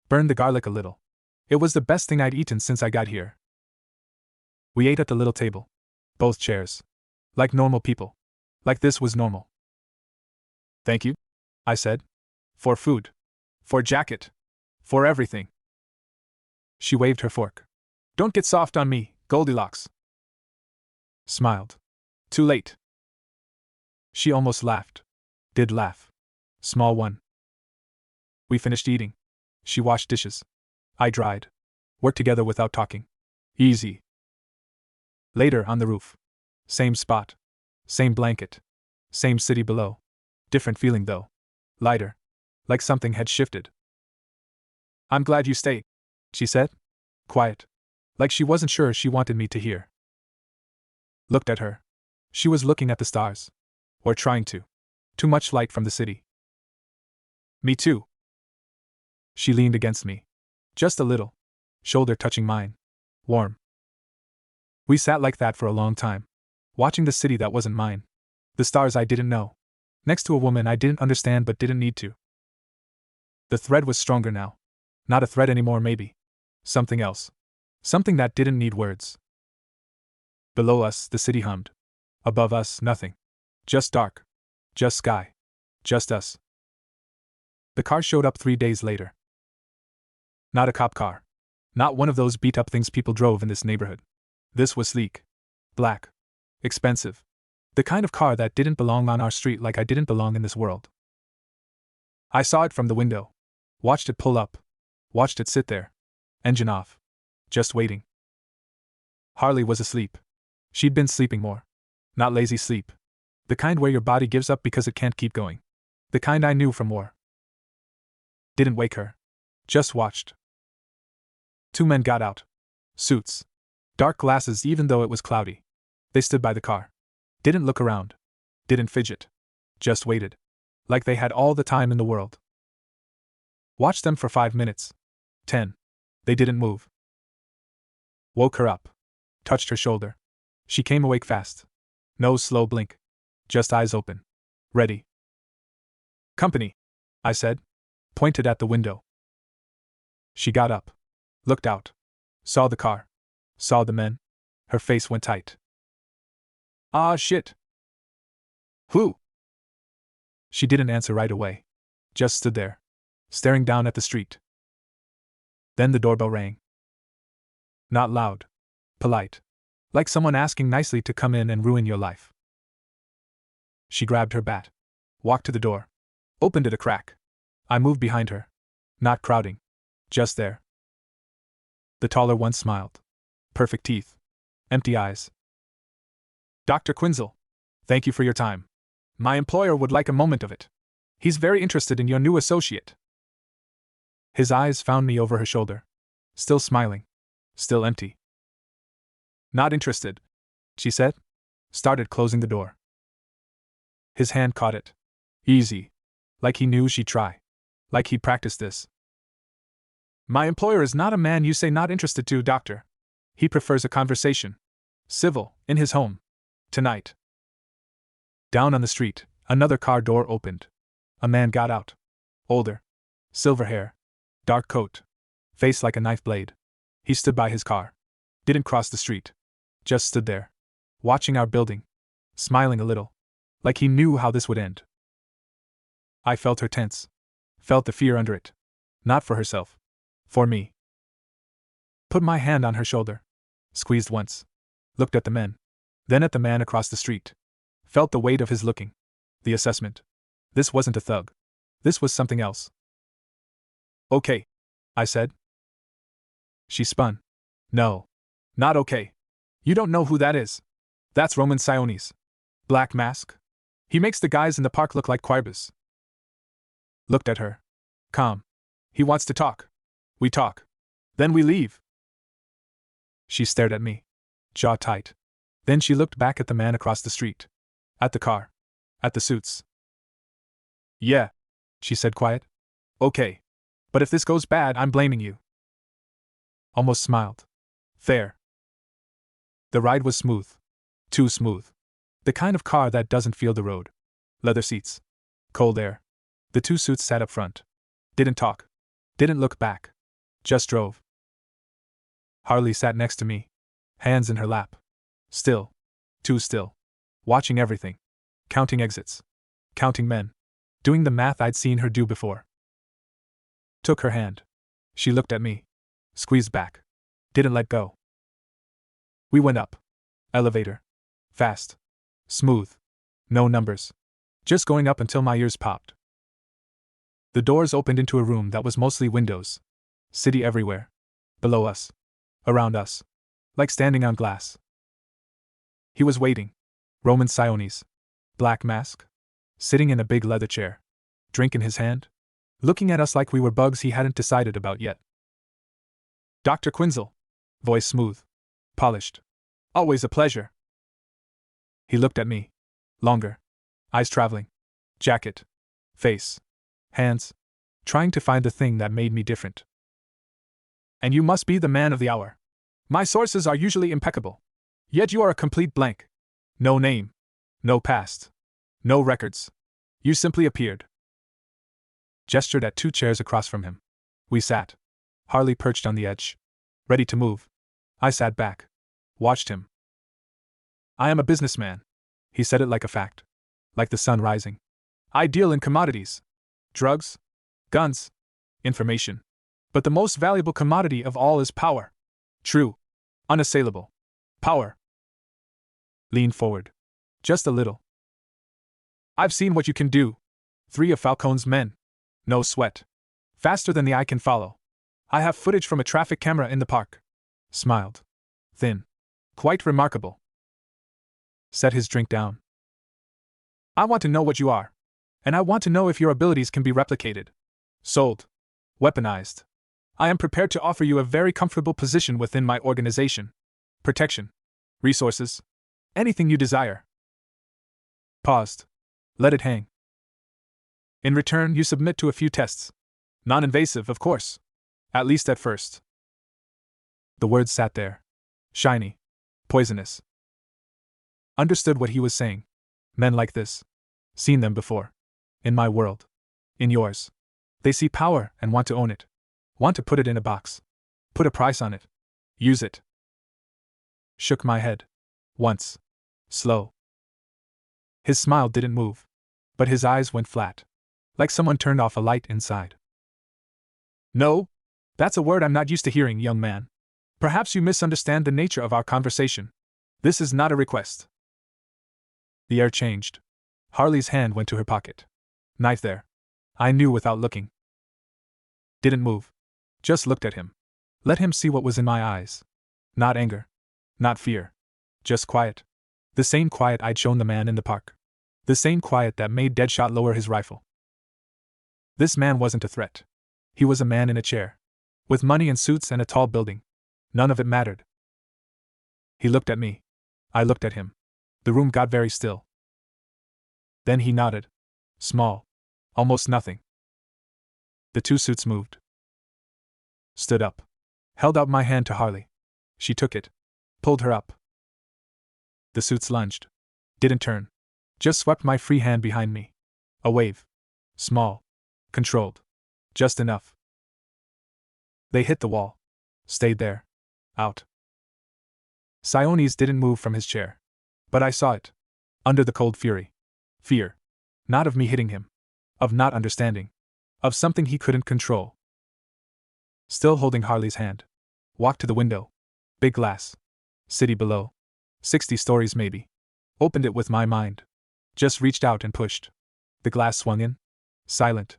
Burned the garlic a little. It was the best thing I'd eaten since I got here. We ate at the little table. Both chairs. Like normal people. Like this was normal. Thank you, I said. For food. For jacket. For everything. She waved her fork. Don't get soft on me, Goldilocks. Smiled. Too late. She almost laughed. Did laugh. Small one. We finished eating. She washed dishes. I dried. Worked together without talking. Easy. Later on the roof. Same spot. Same blanket. Same city below. Different feeling though. Lighter. Like something had shifted. I'm glad you stayed, she said. Quiet. Like she wasn't sure she wanted me to hear. Looked at her. She was looking at the stars. Or trying to. Too much light from the city. Me too. She leaned against me. Just a little. Shoulder touching mine. Warm. We sat like that for a long time. Watching the city that wasn't mine. The stars I didn't know. Next to a woman I didn't understand but didn't need to. The thread was stronger now. Not a thread anymore, maybe. Something else. Something that didn't need words. Below us, the city hummed. Above us, nothing. Just dark. Just sky. Just us. The car showed up 3 days later. Not a cop car. Not one of those beat-up things people drove in this neighborhood. This was sleek. Black. Expensive. The kind of car that didn't belong on our street like I didn't belong in this world. I saw it from the window. Watched it pull up. Watched it sit there. Engine off. Just waiting. Harley was asleep. She'd been sleeping more. Not lazy sleep. The kind where your body gives up because it can't keep going. The kind I knew from war. Didn't wake her. Just watched. 2 men got out. Suits. Dark glasses even though it was cloudy. They stood by the car. Didn't look around. Didn't fidget. Just waited. Like they had all the time in the world. Watched them for 5 minutes. 10. They didn't move. Woke her up. Touched her shoulder. She came awake fast. No slow blink. Just eyes open. Ready. Company, I said. Pointed at the window. She got up. Looked out. Saw the car. Saw the men. Her face went tight. Ah, shit. Who? She didn't answer right away. Just stood there. Staring down at the street. Then the doorbell rang. Not loud. Polite. Like someone asking nicely to come in and ruin your life. She grabbed her bat. Walked to the door. Opened it a crack. I moved behind her. Not crowding. Just there. The taller one smiled. Perfect teeth. Empty eyes. Dr. Quinzel. Thank you for your time. My employer would like a moment of it. He's very interested in your new associate. His eyes found me over her shoulder. Still smiling. Still empty. Not interested, she said. Started closing the door. His hand caught it. Easy. Like he knew she'd try. Like he'd practiced this. My employer is not a man you say not interested to, doctor. He prefers a conversation. Civil, in his home. Tonight. Down on the street, another car door opened. A man got out. Older. Silver hair. Dark coat. Face like a knife blade. He stood by his car. Didn't cross the street. Just stood there. Watching our building. Smiling a little. Like he knew how this would end. I felt her tense. Felt the fear under it. Not for herself. For me. Put my hand on her shoulder. Squeezed once. Looked at the men. Then at the man across the street. Felt the weight of his looking. The assessment. This wasn't a thug. This was something else. Okay, I said. She spun. No. Not okay. You don't know who that is. That's Roman Sionis. Black mask. He makes the guys in the park look like quibus. Looked at her. Calm. He wants to talk. We talk. Then we leave. She stared at me. Jaw tight. Then she looked back at the man across the street. At the car. At the suits. Yeah, she said quiet. Okay. But if this goes bad, I'm blaming you. Almost smiled. Fair. The ride was smooth. Too smooth. The kind of car that doesn't feel the road. Leather seats. Cold air. The two suits sat up front. Didn't talk. Didn't look back. Just drove. Harley sat next to me. Hands in her lap. Still. Too still. Watching everything. Counting exits. Counting men. Doing the math I'd seen her do before. Took her hand. She looked at me. Squeezed back. Didn't let go. We went up. Elevator. Fast. Smooth. No numbers. Just going up until my ears popped. The doors opened into a room that was mostly windows. City everywhere. Below us. Around us. Like standing on glass. He was waiting. Roman Sionis. Black mask. Sitting in a big leather chair. Drink in his hand. Looking at us like we were bugs he hadn't decided about yet. Dr. Quinzel. Voice smooth. Polished. Always a pleasure. He looked at me. Longer. Eyes traveling. Jacket. Face. Hands. Trying to find the thing that made me different. And you must be the man of the hour. My sources are usually impeccable. Yet you are a complete blank. No name. No past. No records. You simply appeared. Gestured at two chairs across from him. We sat. Harley perched on the edge. Ready to move. I sat back. Watched him. I am a businessman. He said it like a fact. Like the sun rising. I deal in commodities. Drugs. Guns. Information. But the most valuable commodity of all is power. True. Unassailable. Power. Lean forward. Just a little. I've seen what you can do. 3 of Falcone's men. No sweat. Faster than the eye can follow. I have footage from a traffic camera in the park. Smiled. Thin. Quite remarkable. Set his drink down. I want to know what you are. And I want to know if your abilities can be replicated. Sold. Weaponized. I am prepared to offer you a very comfortable position within my organization. Protection. Resources. Anything you desire. Paused. Let it hang. In return, you submit to a few tests. Non-invasive, of course. At least at first. The words sat there. Shiny. Poisonous. Understood what he was saying. Men like this. Seen them before. In my world. In yours. They see power and want to own it. Want to put it in a box. Put a price on it. Use it. Shook my head. Once. Slow. His smile didn't move. But his eyes went flat. Like someone turned off a light inside. No? That's a word I'm not used to hearing, young man. Perhaps you misunderstand the nature of our conversation. This is not a request. The air changed. Harley's hand went to her pocket. Knife there. I knew without looking. Didn't move. Just looked at him. Let him see what was in my eyes. Not anger. Not fear. Just quiet. The same quiet I'd shown the man in the park. The same quiet that made Deadshot lower his rifle. This man wasn't a threat. He was a man in a chair. With money and suits and a tall building. None of it mattered. He looked at me. I looked at him. The room got very still. Then he nodded. Small. Almost nothing. The two suits moved. Stood up. Held out my hand to Harley. She took it. Pulled her up. The suits lunged. Didn't turn. Just swept my free hand behind me. A wave. Small. Controlled. Just enough. They hit the wall. Stayed there. Out. Sionis didn't move from his chair. But I saw it. Under the cold fury. Fear. Not of me hitting him. Of not understanding. Of something he couldn't control. Still holding Harley's hand. Walked to the window. Big glass. City below. 60 stories maybe. Opened it with my mind. Just reached out and pushed. The glass swung in. Silent.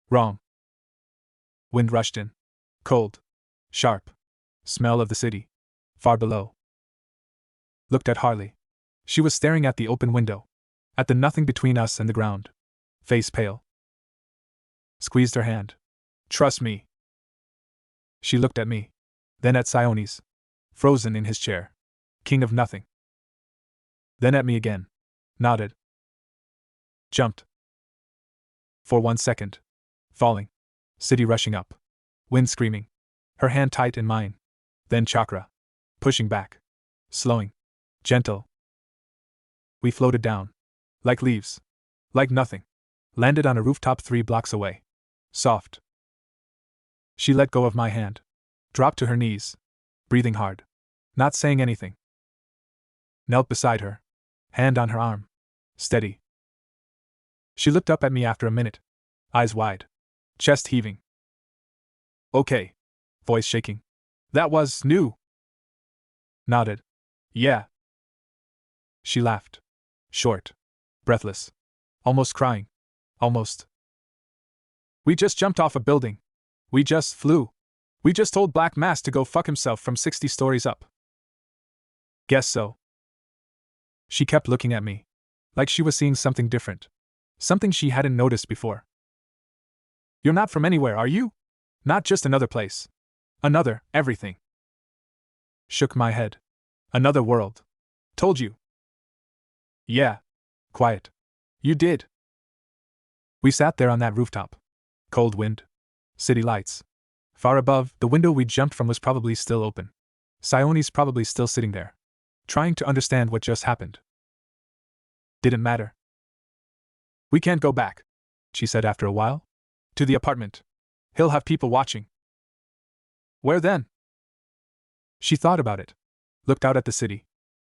Wrong. Wind rushed in. Cold. Sharp. Smell of the city. Far below. Looked at Harley. She was staring at the open window. At the nothing between us and the ground. Face pale. Squeezed her hand. Trust me. She looked at me. Then at Sionis. Frozen in his chair. King of nothing. Then at me again. Nodded. Jumped. For 1 second. Falling. City rushing up. Wind screaming. Her hand tight in mine. Then chakra. Pushing back. Slowing. Gentle. We floated down. Like leaves. Like nothing. Landed on a rooftop 3 blocks away. Soft. She let go of my hand. Dropped to her knees. Breathing hard. Not saying anything. Knelt beside her. Hand on her arm. Steady. She looked up at me after a minute. Eyes wide. Chest heaving. Okay. Voice shaking. That was new. Nodded. Yeah. She laughed. Short. Breathless. Almost crying. Almost. We just jumped off a building. We just flew. We just told Black Mass to go fuck himself from 60 stories up. Guess so. She kept looking at me. Like she was seeing something different. Something she hadn't noticed before. You're not from anywhere, are you? Not just another place. Another, everything. Shook my head. Another world. Told you. Yeah. Quiet. You did. We sat there on that rooftop. Cold wind. City lights. Far above, the window we jumped from was probably still open. Sione's probably still sitting there. Trying to understand what just happened. Didn't matter. We can't go back, she said after a while. To the apartment. He'll have people watching. Where then? She thought about it. Looked out at the city.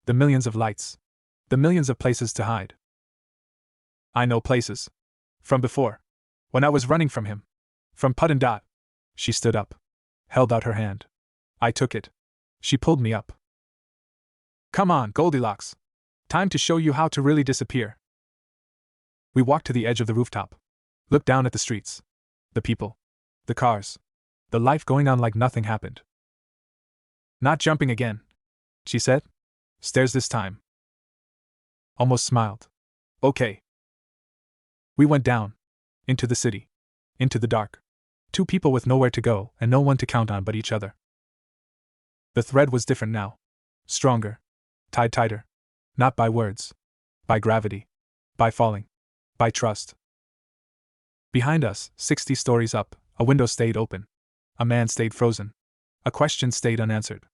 The millions of lights. The millions of places to hide. I know places. From before. When I was running from him. From Put and Dot. She stood up. Held out her hand. I took it. She pulled me up. Come on, Goldilocks. Time to show you how to really disappear. We walked to the edge of the rooftop. Looked down at the streets. The people. The cars. The life going on like nothing happened. Not jumping again, she said. Stairs this time. Almost smiled. Okay. We went down. Into the city. Into the dark. 2 people with nowhere to go and no one to count on but each other. The thread was different now. Stronger. Tied tighter. Not by words. By gravity. By falling. By trust. Behind us, 60 stories up, a window stayed open. A man stayed frozen. A question stayed unanswered.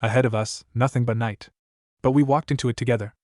Ahead of us, nothing but night. But we walked into it together.